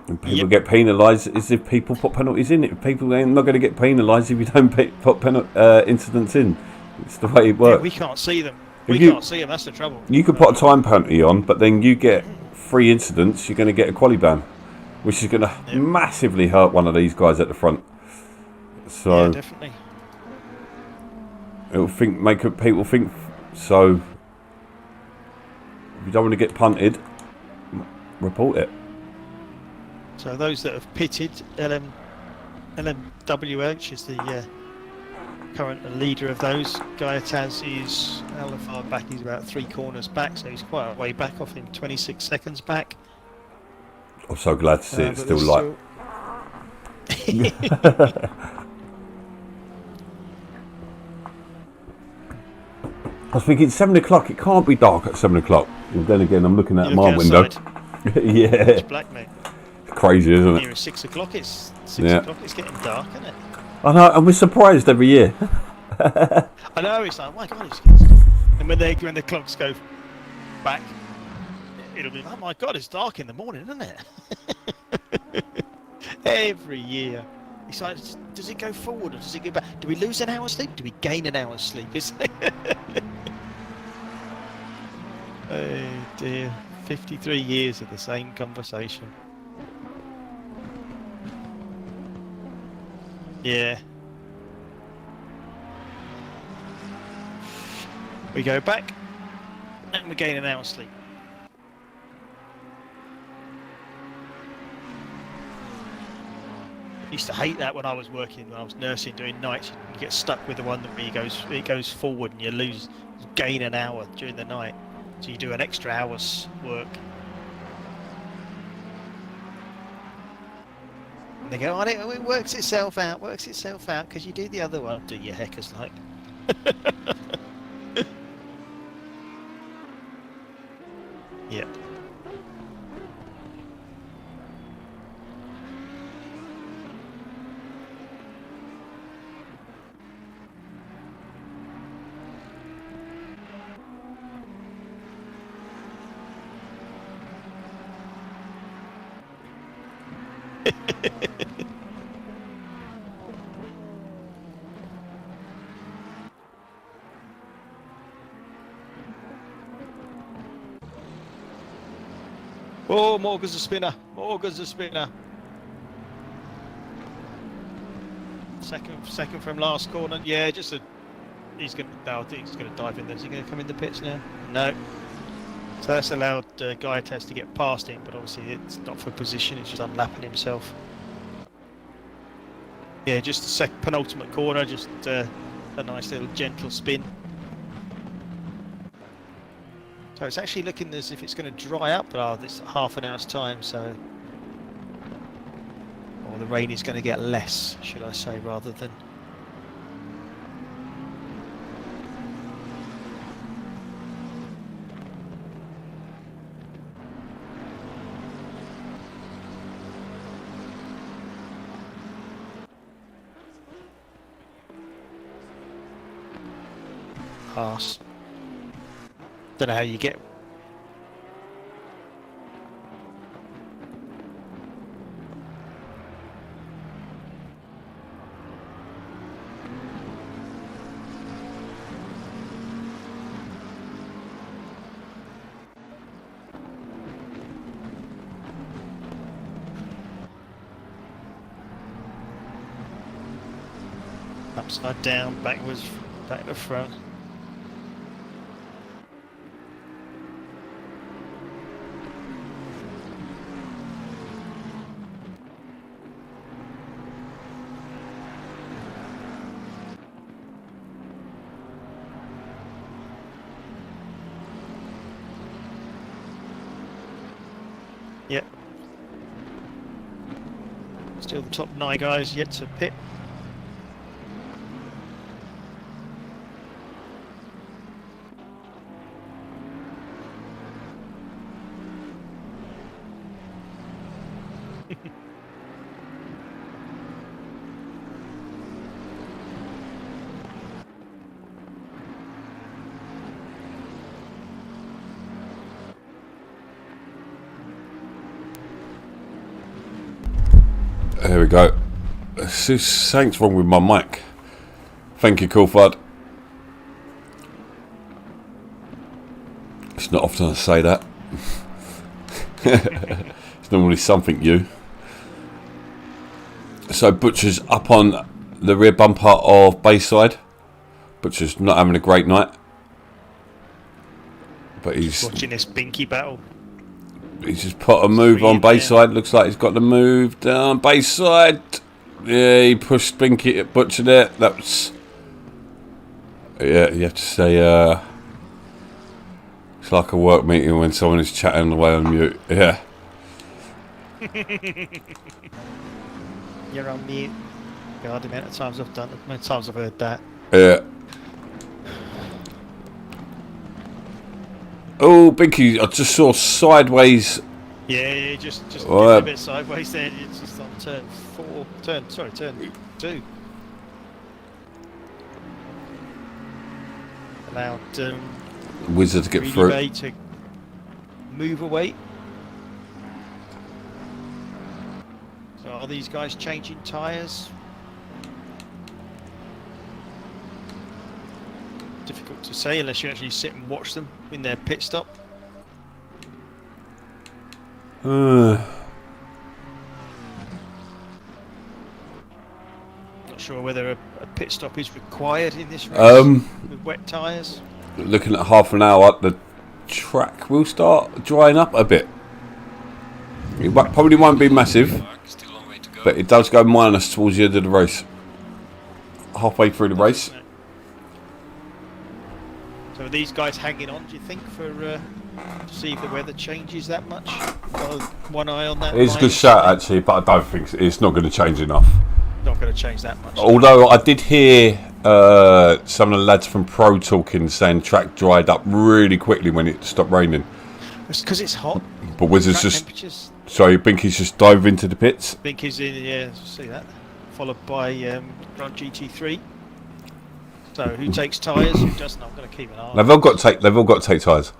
and people get penalised is if people put penalties in. If people ain't not going to get penalised if you don't put incidents in. It's the way it works. Yeah, we can't see them. We can't see them. That's the trouble. You could put a time penalty on, but then you get 3 incidents. You're going to get a quali ban, which is going to massively hurt one of these guys at the front. So yeah, definitely. It'll make people think. So if you don't want to get punted, report it. So those that have pitted, LMWH is the current leader of those. Gaitaz is how far back? He's about 3 corners back, so he's quite a way back off him, 26 seconds back. I'm so glad to see it's still light. I was thinking 7 o'clock. It can't be dark at 7 o'clock. And then again, I'm looking at my window. Yeah, it's black, mate. Crazy, isn't it? Near 6 o'clock. It's 6 o'clock. It's getting dark, isn't it? I know, and we're surprised every year. I know. It's like, oh my God, it's getting. And when the clocks go back, it'll be, oh my God, it's dark in the morning, isn't it? Every year. It's like, does it go forward or does it go back? Do we lose an hour's sleep? Do we gain an hour's sleep? Oh dear. 53 years of the same conversation. Yeah. We go back and we gain an hour's sleep. Used to hate that when I was working, when I was nursing, doing nights. You get stuck with the one that it goes forward, and you gain an hour during the night. So you do an extra hour's work. And they go, oh, it works itself out, because you do the other one. Do your heckers like. Yep. Oh, Morgan's a spinner. Second from last corner. Yeah, I think he's gonna dive in there. Is he gonna come in the pits now? No. So that's allowed Gaiates to get past him, but obviously it's not for position. It's just unlapping himself. Yeah, just the penultimate corner. Just a nice little gentle spin. So it's actually looking as if it's going to dry up, but this half an hour's time, so... Or the rain is going to get less, should I say, rather than... Pass. Don't know how you get. Upside down, backwards, back to front. Yep. Still the top 9 guys yet to pit. There we go. Something's wrong with my mic. Thank you, Coulthard. It's not often I say that. It's normally something new. So Butcher's up on the rear bumper of Bayside. Butcher's not having a great night. But he's watching this binky battle. He's just put a move on Bayside. Looks like he's got the move down Bayside. Yeah, he pushed Binky at Butcher there. That's... Yeah, you have to say... it's like a work meeting when someone is chatting away on mute. Yeah. You're on mute. God, the amount of times I've done it. The amount of times I've heard that. Yeah. Oh, Binky, I just saw sideways. Yeah, just a bit sideways there. It's just on turn 2. Allowed Wizard to get through. Bay to move away. So are these guys changing tyres? Difficult to say unless you actually sit and watch them in their pit stop. Not sure whether a pit stop is required in this race with wet tyres. Looking at half an hour, the track will start drying up a bit. It probably won't be massive. Still a long way to but it does go minus towards the end of the race. Halfway through the race. So are these guys hanging on, do you think, for to see if the weather changes that much? Got one eye on that. It's a good shout actually, but I don't think it's not going to change enough. Not going to change that much. Although I did hear some of the lads from Pro talking, saying track dried up really quickly when it stopped raining. It's because it's hot. But Wizards just... Sorry, Binky's just dove into the pits. Binky's in, yeah, see that. Followed by GT3. So who takes tyres? Who doesn't? I'm going to keep an eye on. They've all got to take tyres.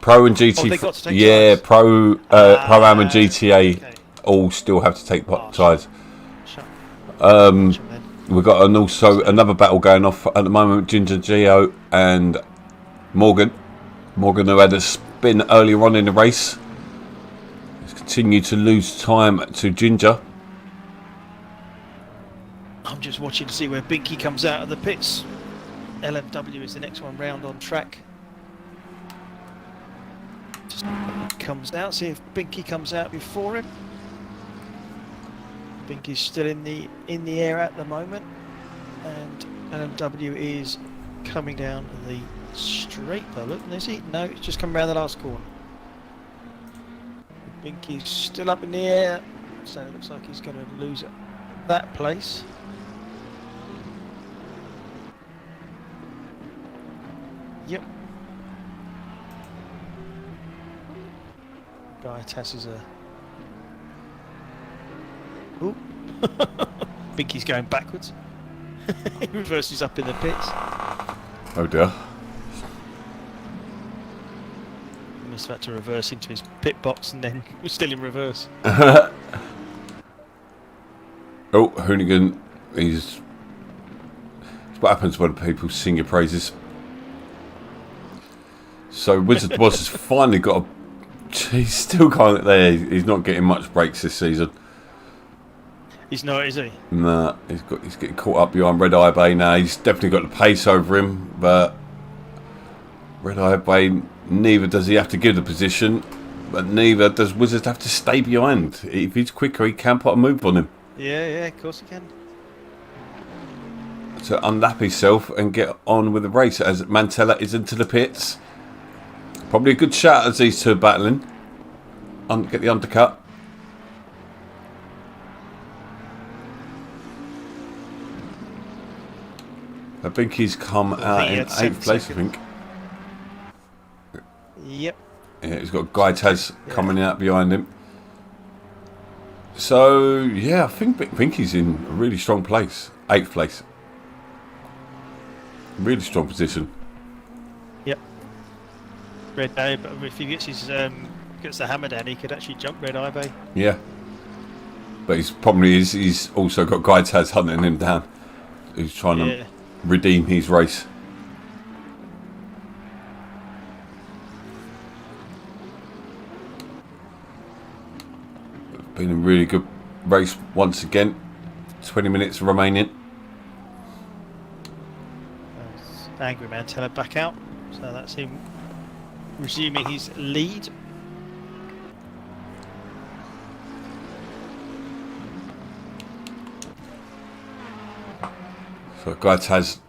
Pro and GT. Oh, they got to take yeah, tyres? Pro Am and GTA all still have to take tyres. We've got also another battle going off at the moment. Ginger Geo and Morgan. Morgan, who had a spin earlier on in the race, has continued to lose time to Ginger. I'm just watching to see where Binky comes out of the pits. LMW is the next one round on track. Just comes out, see if Binky comes out before him. Binky's still in the air at the moment, and LMW is coming down the straight by look, is he? No, it's just come around the last corner. Binky's still up in the air, so it looks like he's going to lose that place. Yep. Gaiatas is a... Ooh. Binky's going backwards. He reverses up in the pits. Oh dear. He must have had to reverse into his pit box and then we're still in reverse. Oh, Hoonigan, it's what happens when people sing your praises. So Wizard Boss has finally got a... He's still kind of there. He's not getting much breaks this season. He's not, is he? Nah, he's getting caught up behind Red Eye Bay now. He's definitely got the pace over him, but Red Eye Bay, neither does he have to give the position, but neither does Wizard have to stay behind. If he's quicker, he can put a move on him. Yeah, of course he can. To unlap himself and get on with the race as Mantella is into the pits. Probably a good shot as these two are battling. Get the undercut. I think he's come out in 8th place, I think. Yep. Yeah, he's got Gaiataz coming out behind him. So, yeah, I think he's in a really strong place. 8th place. Really strong position. Yep. Red Eye, but if he gets his gets the hammer down, he could actually jump Red Eye Bay. Yeah. But he's also got Gaiataz hunting him down. He's trying to redeem his race. Been a really good race once again. 20 minutes remaining. Angry Mantella back out, so that's him resuming his lead. So Gaiataz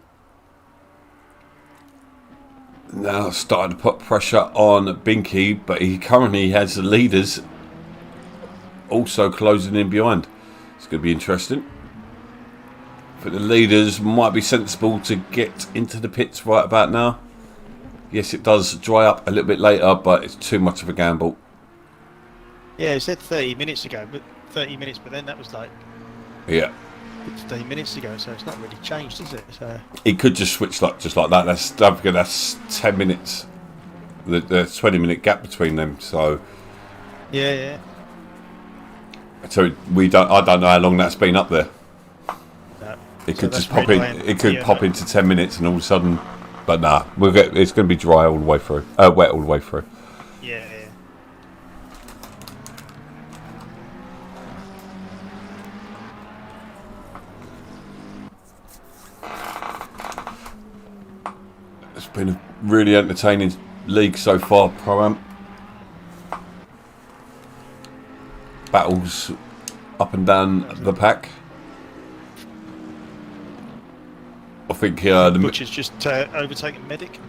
now starting to put pressure on Binky, but he currently has the leaders also closing in behind. It's going to be interesting. But the leaders might be sensible to get into the pits right about now. Yes, it does dry up a little bit later, but it's too much of a gamble. Yeah, it said 30 minutes ago, but 30 minutes, but then that was like 15 minutes ago, so it's not really changed, is it? So it could just switch just like that. That's 10 minutes. The 20-minute gap between them. So yeah. So I don't know how long that's been up there. No. It could just pop in. It could pop into 10 minutes, and all of a sudden, but nah, it's going to be dry all the way through, wet all the way through. Yeah. It's been a really entertaining league so far, Pro-Am. Battles up and down the pack. I think the Butcher's just overtaken Medic.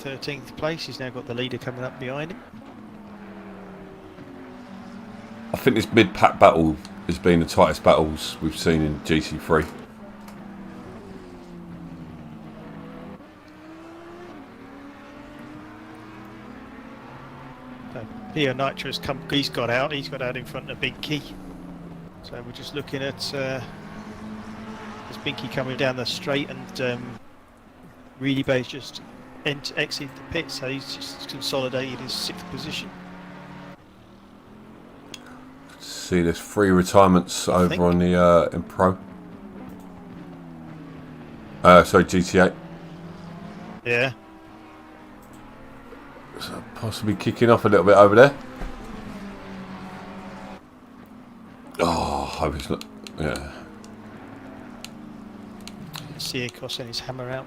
13th place. He's now got the leader coming up behind him. I think this mid-pack battle has been the tightest battles we've seen in GT3. Here, Nitro's come. He's got out. He's got out in front of Binky. So we're just looking at there's Binky coming down the straight, and Really Bay's just exited the pit, so he's just consolidated his 6th position. See, there's 3 retirements over on the in Pro. Sorry, GT8. Yeah. So possibly kicking off a little bit over there. Oh, I hope it's not. Yeah. Siakos and his hammer out.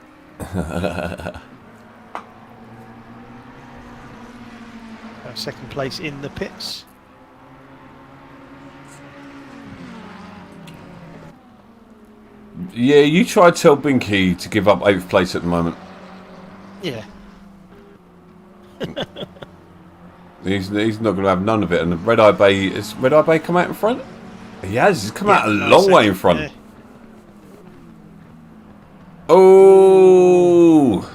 Second place in the pits. Yeah, you try to tell Binky to give up 8th place at the moment. Yeah. He's not going to have none of it. And Red Eye Bay, has Red Eye Bay come out in front? He has. He's come out a long way in front. Yeah. Oh!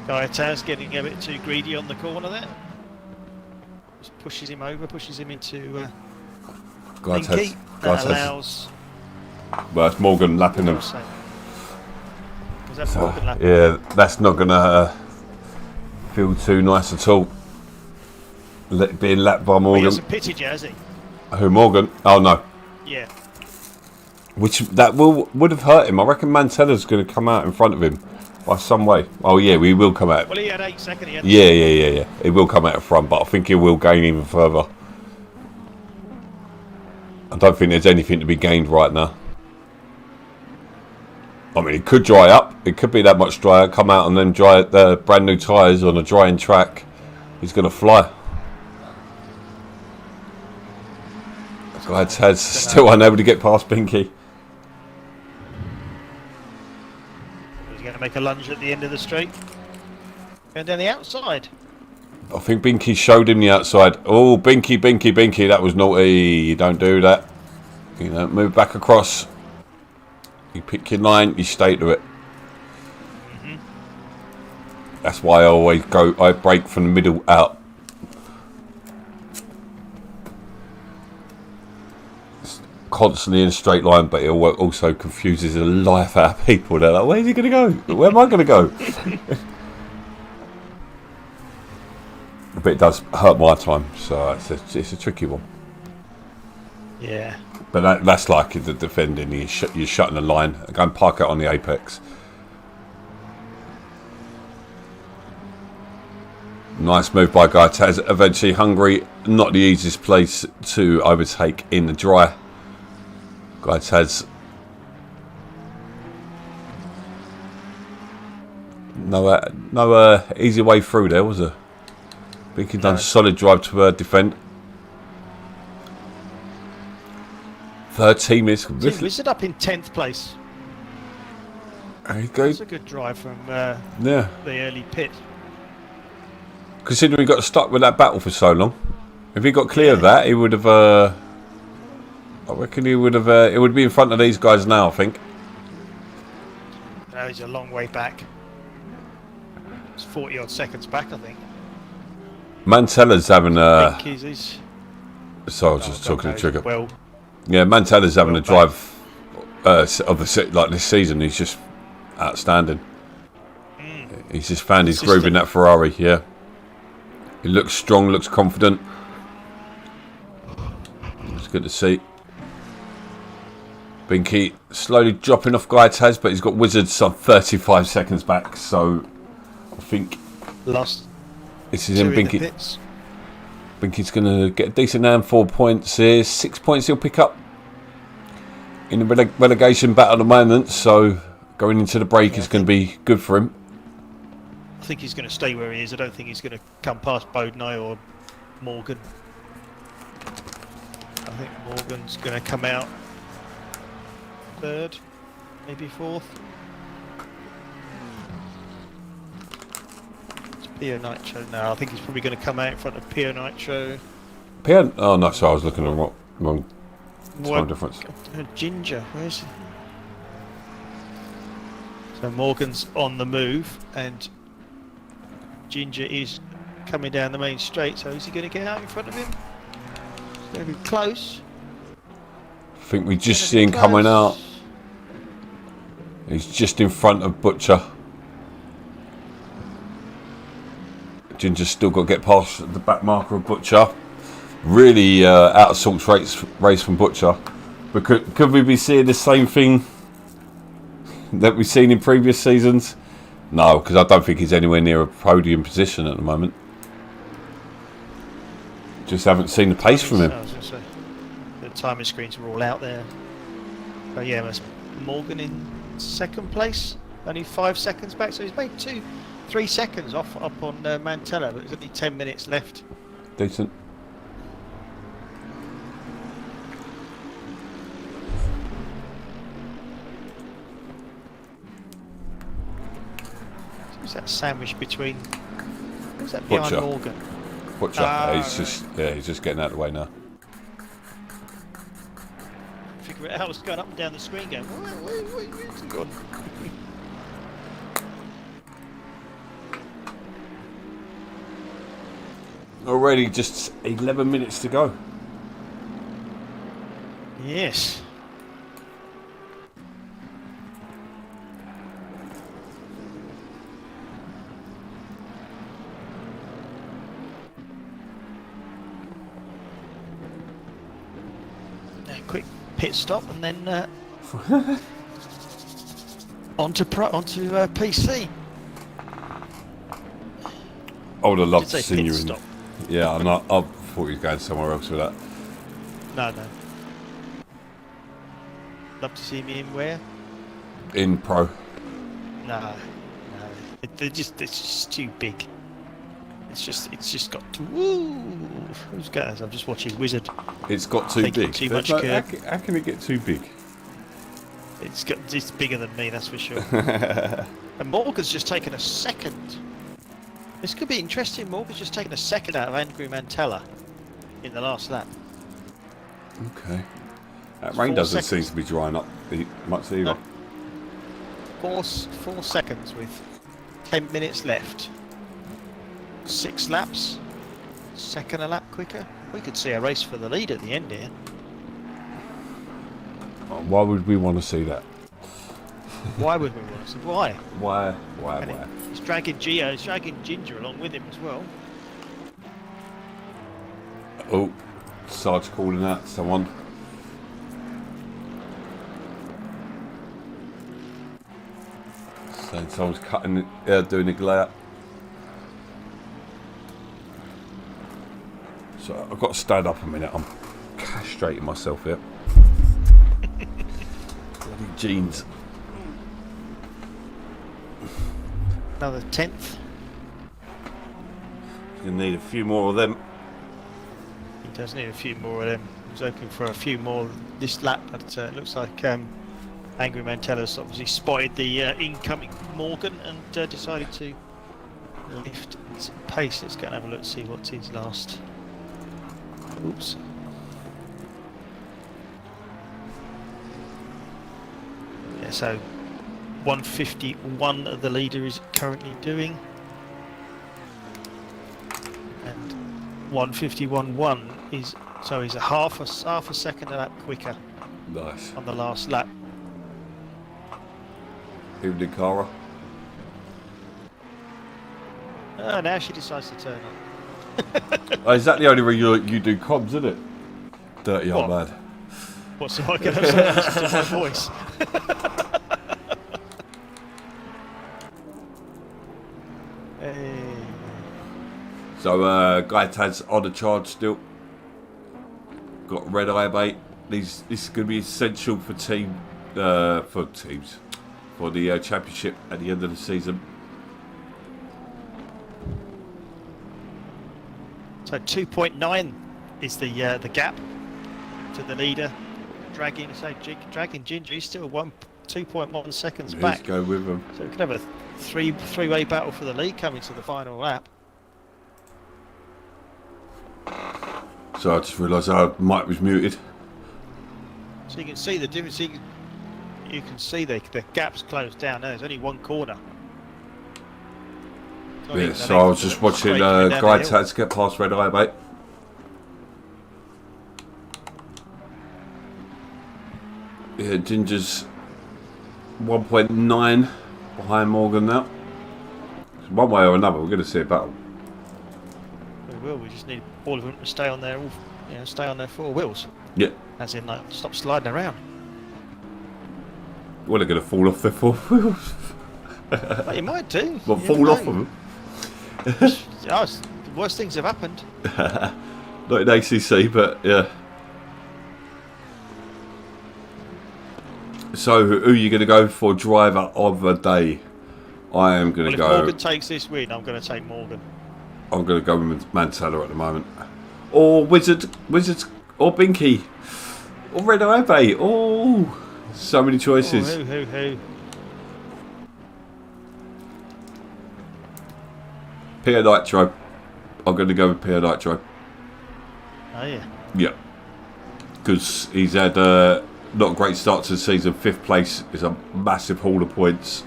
Taz getting a bit too greedy on the corner there. Just pushes him over, pushes him into Binky. That allows... Well, it's Morgan lapping them. Was that Morgan lapping? Yeah, that's not going to feel too nice at all. Being lapped by Well, Morgan. he hasn't pitted yet, has he? Who, Morgan? Oh, no. Yeah. Which, that would have hurt him. I reckon Mantella's going to come out in front of him by some way. Oh, yeah, we will come out. Well, he had 8 seconds. Yeah. He will come out in front, but I think he will gain even further. I don't think there's anything to be gained right now. I mean, it could dry up. It could be that much drier. Come out and then dry the brand new tyres on a drying track. He's going to fly. Tad's still unable to get past Binky. He's going to make a lunge at the end of the straight. And then the outside. I think Binky showed him the outside. Oh, Binky. That was naughty. You don't do that. You know, move back across. You pick your line, you stay to it. That's why I always I break from the middle out. It's constantly in a straight line, but it also confuses the life out of people. They're like, where's he going to go? Where am I going to go? But it does hurt my time, so it's a tricky one. Yeah. But that's like the defending. You're shutting the line. Go and park it on the apex. Nice move by Guy Taz. Eventually, Hungary, not the easiest place to overtake in the dry. Guy Taz. No easy way through there, was there? I think he's done a solid drive to defend. Third team is Wizard up in 10th place. There you go. That's a good drive from the early pit. Considering he got stuck with that battle for so long, if he got clear of that, he would have. I reckon he would have. It would be in front of these guys now. I think. Now he's a long way back. It's 40 odd seconds back, I think. Mantella's having a. So I was just talking to Trigger. Well. Yeah, Mantella's having a drive of the like this season. He's just outstanding. He's just found his groove in that Ferrari. Yeah, he looks strong, looks confident. It's good to see. Binky slowly dropping off Guy Taz, but he's got Wizards on 35 seconds back. So I think lost. This is him, Binky. Binky's going to get a decent hand, 4 points here. 6 points he'll pick up in the relegation battle at the moment. So going into the break is going to be good for him. I think he's going to stay where he is. I don't think he's going to come past Bodenay or Morgan. I think Morgan's going to come out third, maybe fourth. It's Pio Nitro now. I think he's probably going to come out in front of Pio Nitro. Oh no, sorry, I was looking at the wrong time difference. Ginger, where's he? So Morgan's on the move, and Ginger is coming down the main straight. So is he going to get out in front of him? It's going to be close. I think we just see him coming out. He's just in front of Butcher. Ginger's still got to get past the back marker of Butcher. Really out of sorts race from Butcher. But could we be seeing the same thing that we've seen in previous seasons? No, because I don't think he's anywhere near a podium position at the moment. Just haven't seen the pace from him. I was going to say, the timing screens are all out there. But yeah, that's Morgan in second place, only 5 seconds back. So he's made 3 seconds up on Mantella, but there's only 10 minutes left. Decent. Who's that sandwich between? Who's that behind Butcher. Morgan? Butcher. He's just getting out of the way now. Figure it out. I was going up and down the screen going, where's he gone? Already just 11 minutes to go. Yes. Quick pit stop and then onto PC. I would have loved to Did say see pit you in. stop. Yeah, I thought you were going somewhere else with that. No. Love to see me in where? In Pro. No. It's just too big. It's just got too. Woo! Who's got this? I'm just watching Wizard. It's got too Taking big. too much How curve. can it get too big? It's bigger than me, that's for sure. And Morgan's just taken a second. This could be interesting. Morgan's just taken a second out of Angry Mantella in the last lap. Okay. That rain doesn't seem to be drying up much either. No. 4 seconds with 10 minutes left. 6 laps. Second a lap quicker. We could see a race for the lead at the end here. Why would we want to see that? Why would we want to see? Why? Why? He's dragging Gio, he's dragging Ginger along with him as well. Oh, Sarge calling out someone. So someone's doing a glare. So I've got to stand up a minute. I'm castrating myself here. Bloody jeans. Another 10th. You need a few more of them. He does need a few more of them. He's hoping for a few more this lap, but it looks like Angry Mantella's obviously spotted the incoming Morgan and decided to lift its pace. Let's go and have a look, see what's his last. Oops. Yeah, so 151 the leader is currently doing, and 151.1 is so he's a half a second a lap quicker. Nice. On the last lap. Evening, Cara. Now she decides to turn on. Is that the only way you do comms, isn't it? Dirty old What? lad. What's so I can have some listen to my voice? Hey. So, Gaetan's on the charge still. Got red eye, mate. This is going to be essential for teams for the championship at the end of the season. So 2.9 is the gap. to the leader, dragging Ginger. He's still 2.1 seconds Let's back. go with him. So we could have a three-way battle for the lead coming to the final lap. So I just realised our mic was muted. So you can see the difference. You can see the gap's closed down. There's only one corner. Yeah, so I was just watching Guy Tats get past Red Eye, mate. Yeah, Ginger's 1.9 behind Morgan now. One way or another, we're going to see a battle. We will. We just need all of them to stay on their, stay on their four wheels. Yeah. As in, like, stop sliding around. Well, they're going to fall off their four wheels. Well, you might do. Well, fall off of them. The worst things have happened. Not in ACC, but yeah. So, who are you going to go for driver of the day? I am going to go. If Morgan takes this win, I'm going to take Morgan. I'm going to go with Mantella at the moment. Or Wizard, or Binky, or Red Eye Bay. Oh, so many choices. Oh, who? Pia Nitro. I'm going to go with Pia Nitro. Oh yeah. Yeah. Because he's had not a great start to the season. 5th place is a massive haul of points.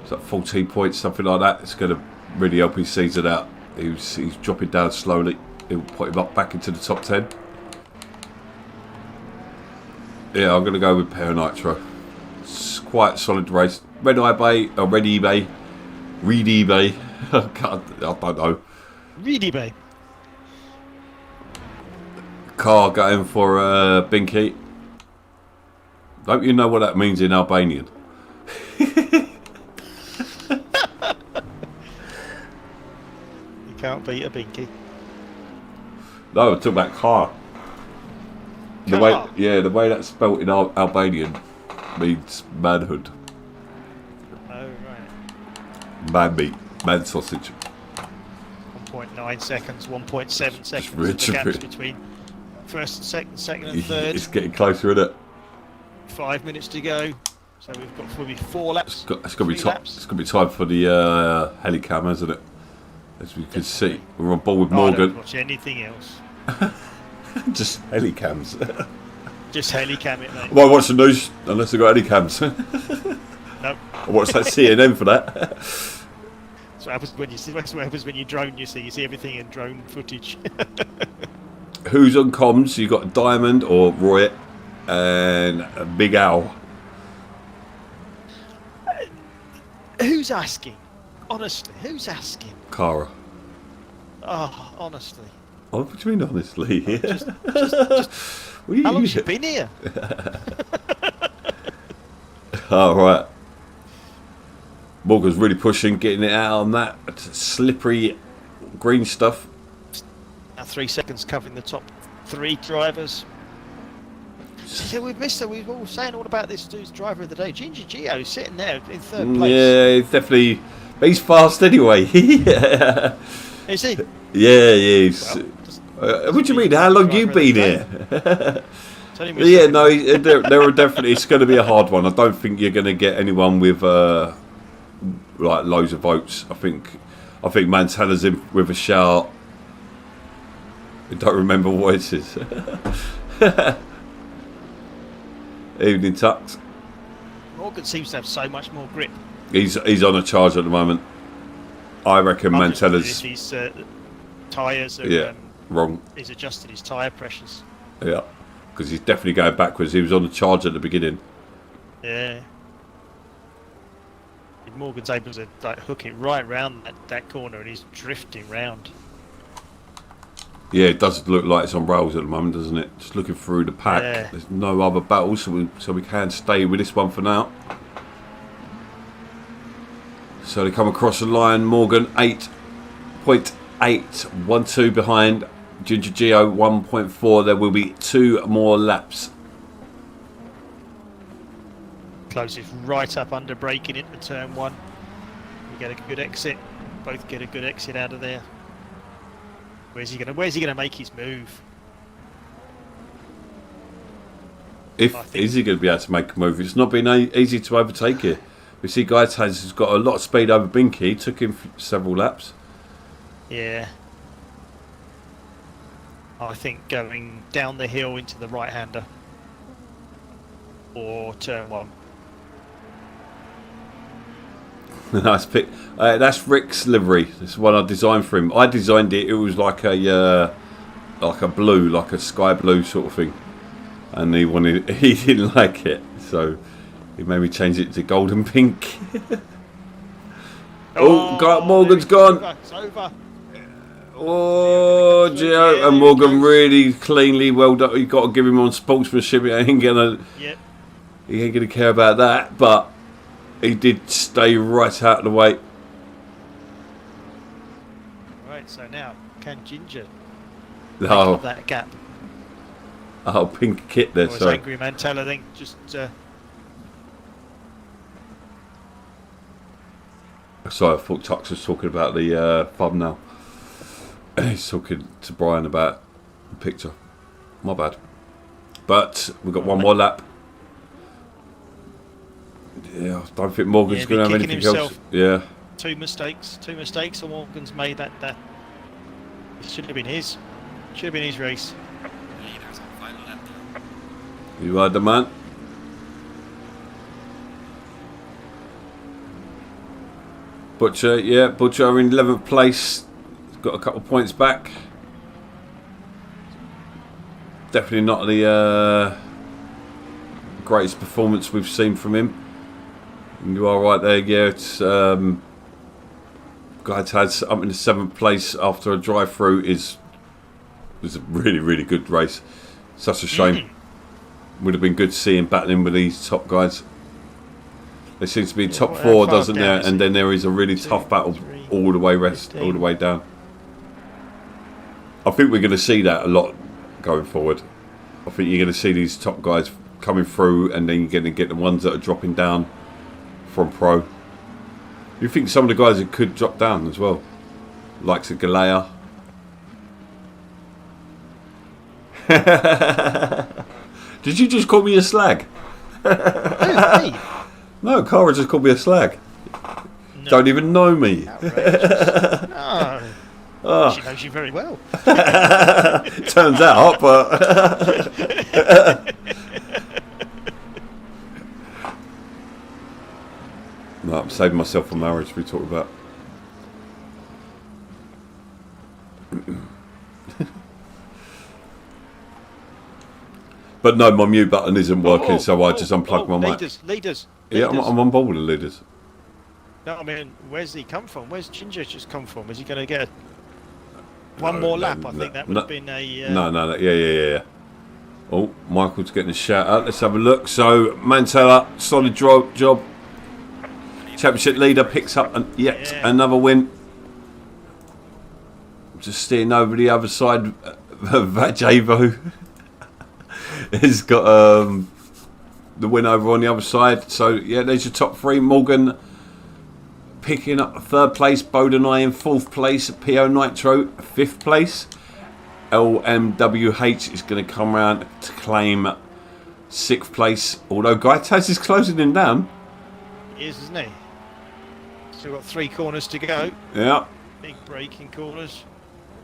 It's like 14 points, something like that. It's going to really help his season out. He's dropping down slowly. It'll put him up back into the top 10. Yeah, I'm going to go with Pia Nitro. It's quite a solid race. Red Eye Bay, or Red eBay. Reed eBay. I don't know. Reed eBay. Car going for Binky. Don't you know what that means in Albanian? You can't beat a Binky. No, I'm talking about car. The way that's spelt in Albanian means manhood. Oh right. Man meat, man sausage. 1.9 seconds, 1.7 seconds. Rich The gaps between first and second and third. It's getting closer, isn't it? 5 minutes to go. So we've got probably 4 laps. It's got to be time for the helicam, hasn't it? As we can see, we're on board with Morgan. I don't watch anything else. Just helicams. Just helicam it, mate. Well, I watch the news unless they've got helicams. Nope. I watch that CNN for that. That's what happens when you drone. You see everything in drone footage. Who's on comms? You got Diamond or Roy and Big Al. Who's asking? Honestly, who's asking? Cara. Oh, honestly. Oh, what do you mean, honestly? Just How long has she been here? Oh, right. Morgan's really pushing, getting it out on that slippery green stuff. Now 3 seconds covering the top 3 drivers. So we've missed her. We've all saying all about this dude's driver of the day. Ginger Gio sitting there in 3rd place. Yeah, he's definitely. He's fast anyway. Yeah. Is he? Yeah, he is. Well, what do you mean? How long you been here? Yeah, no, there are definitely. It's going to be a hard one. I don't think you're going to get anyone with like loads of votes. I think Mantella's in with a shout. I don't remember what it is. Evening Tux. Morgan seems to have so much more grip. He's on a charge at the moment. I reckon Mantella's. His tyres are wrong. He's adjusted his tyre pressures. Yeah, because he's definitely going backwards. He was on the charge at the beginning. Yeah. Morgan's able to hook it right round that corner, and he's drifting round. Yeah, it does look like it's on rails at the moment, doesn't it? Just looking through the pack. Yeah. There's no other battles, so we can stay with this one for now. So they come across the line. Morgan 8.812 behind. Ginger Gio 1.4. There will be 2 more laps. Closes right up under braking into turn 1. We get a good exit. Both get a good exit out of there. Where's he gonna make his move? Is he going to be able to make a move? It's not been easy to overtake here. We see Gaitas has got a lot of speed over Binky. Took him several laps. Yeah. I think going down the hill into the right-hander or turn 1. Nice pick. That's Rick's livery. This is one I designed for him. I designed it. It was like a blue, like a sky blue sort of thing, and he didn't like it, so he made me change it to gold and pink. Morgan's gone. It's over. Oh, Gio, and Morgan really cleanly, well done. You got to give him on sportsmanship. He ain't gonna care about that, but he did stay right out of the way. Right, so now can Ginger make up that gap? Oh, pink kit there. Or Sorry. Angry Mantel, I think. Just. Sorry, I thought Tux was talking about the thumbnail. He's talking to Brian about the picture. My bad. But we've got one more lap. Yeah, I don't think Morgan's going to have anything else. Yeah. Two mistakes, and Morgan's made that. It should have been his. Should have been his race. You are the man. Butcher in 11th place. Got a couple of points back. Definitely not the greatest performance we've seen from him. You are right there, yeah. It's Gaitas up in the 7th place after a drive-through was a really, really good race. Such a shame. Would have been good to see him battling with these top guys. There seems to be top 4, doesn't there? And then there is a really tough battle all the way all the way down. I think we're going to see that a lot going forward. I think you're going to see these top guys coming through, and then you're going to get the ones that are dropping down from pro. You think some of the guys that could drop down as well, like Galea. Did you just call me a slag? No, Cara just called me a slag. No. Don't even know me. No. Oh. She knows you very well. Turns out, but no, I'm saving myself for marriage. We talk about. But no, my mute button isn't working, so I just unplugged my mic. Leaders. Yeah, I'm on board with the leaders. No, I mean, where's he come from? Where's Ginger just come from? Is he going to get one more lap? I think that would have been a... No, yeah. Oh, Michael's getting a shout out. Let's have a look. So, Mantella, solid job. Championship leader picks up another win. Just steering over the other side. Vajevo has got the win over on the other side. So, yeah, there's your top 3. Morgan picking up 3rd place. Bodenai in 4th place. PO Nitro 5th place. LMWH is going to come around to claim 6th place. Although Gaitas is closing him down. He is, isn't he? Still got 3 corners to go. Yeah. Big braking corners.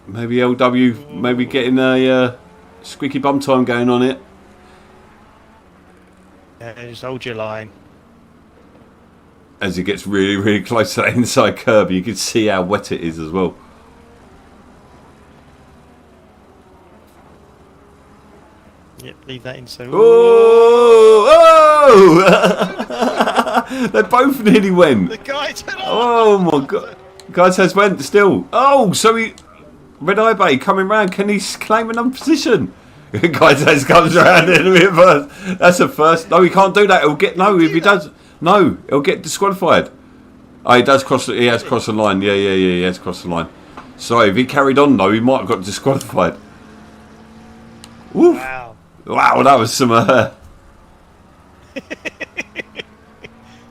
Maybe LW, maybe getting a squeaky bum time going on it. Just hold your line. As it gets really, really close to that inside curb, you can see how wet it is as well. Yep, leave that in so. Oh! They both nearly went. The guy turned off. Oh my god. Guy says went still. Oh, so he. Red Eye Bay coming round. Can he claim another position? Guy says comes around in reverse. That's a first. No, he can't do that. He'll get. No, if he does. No, he'll get disqualified. Oh, he does cross. He has crossed the line. Yeah. He has crossed the line. So if he carried on though, he might have got disqualified. Woof. Wow, that was some.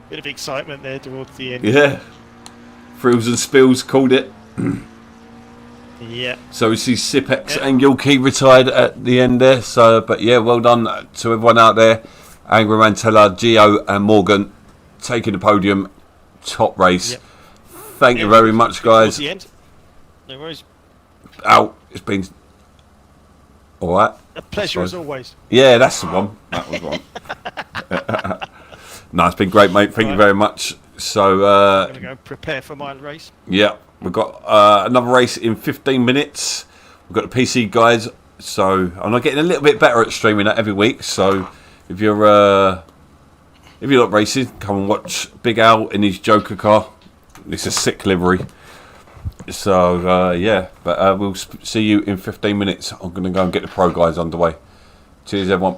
Bit of excitement there towards the end. Yeah. Frills and spills called it. Yeah. So we see Sipex and Yulki retired at the end there. So, but yeah, well done to everyone out there. Angry Mantella, Gio and Morgan taking the podium. Top race. Yep. Thank you very much, guys. The end. No worries. Out. It's been all right. A pleasure as always. Yeah, that's the one. That was one. No, it's been great, mate. Thank you very much. So I'm going to go prepare for my race. yeah, we've got another race in 15 minutes. We've got the PC guys. So I'm not getting a little bit better at streaming that every week. So if you're not racing, come and watch Big Al in his Joker car. It's a sick livery. So yeah, but we'll see you in 15 minutes. I'm going to go and get the pro guys underway. Cheers, everyone.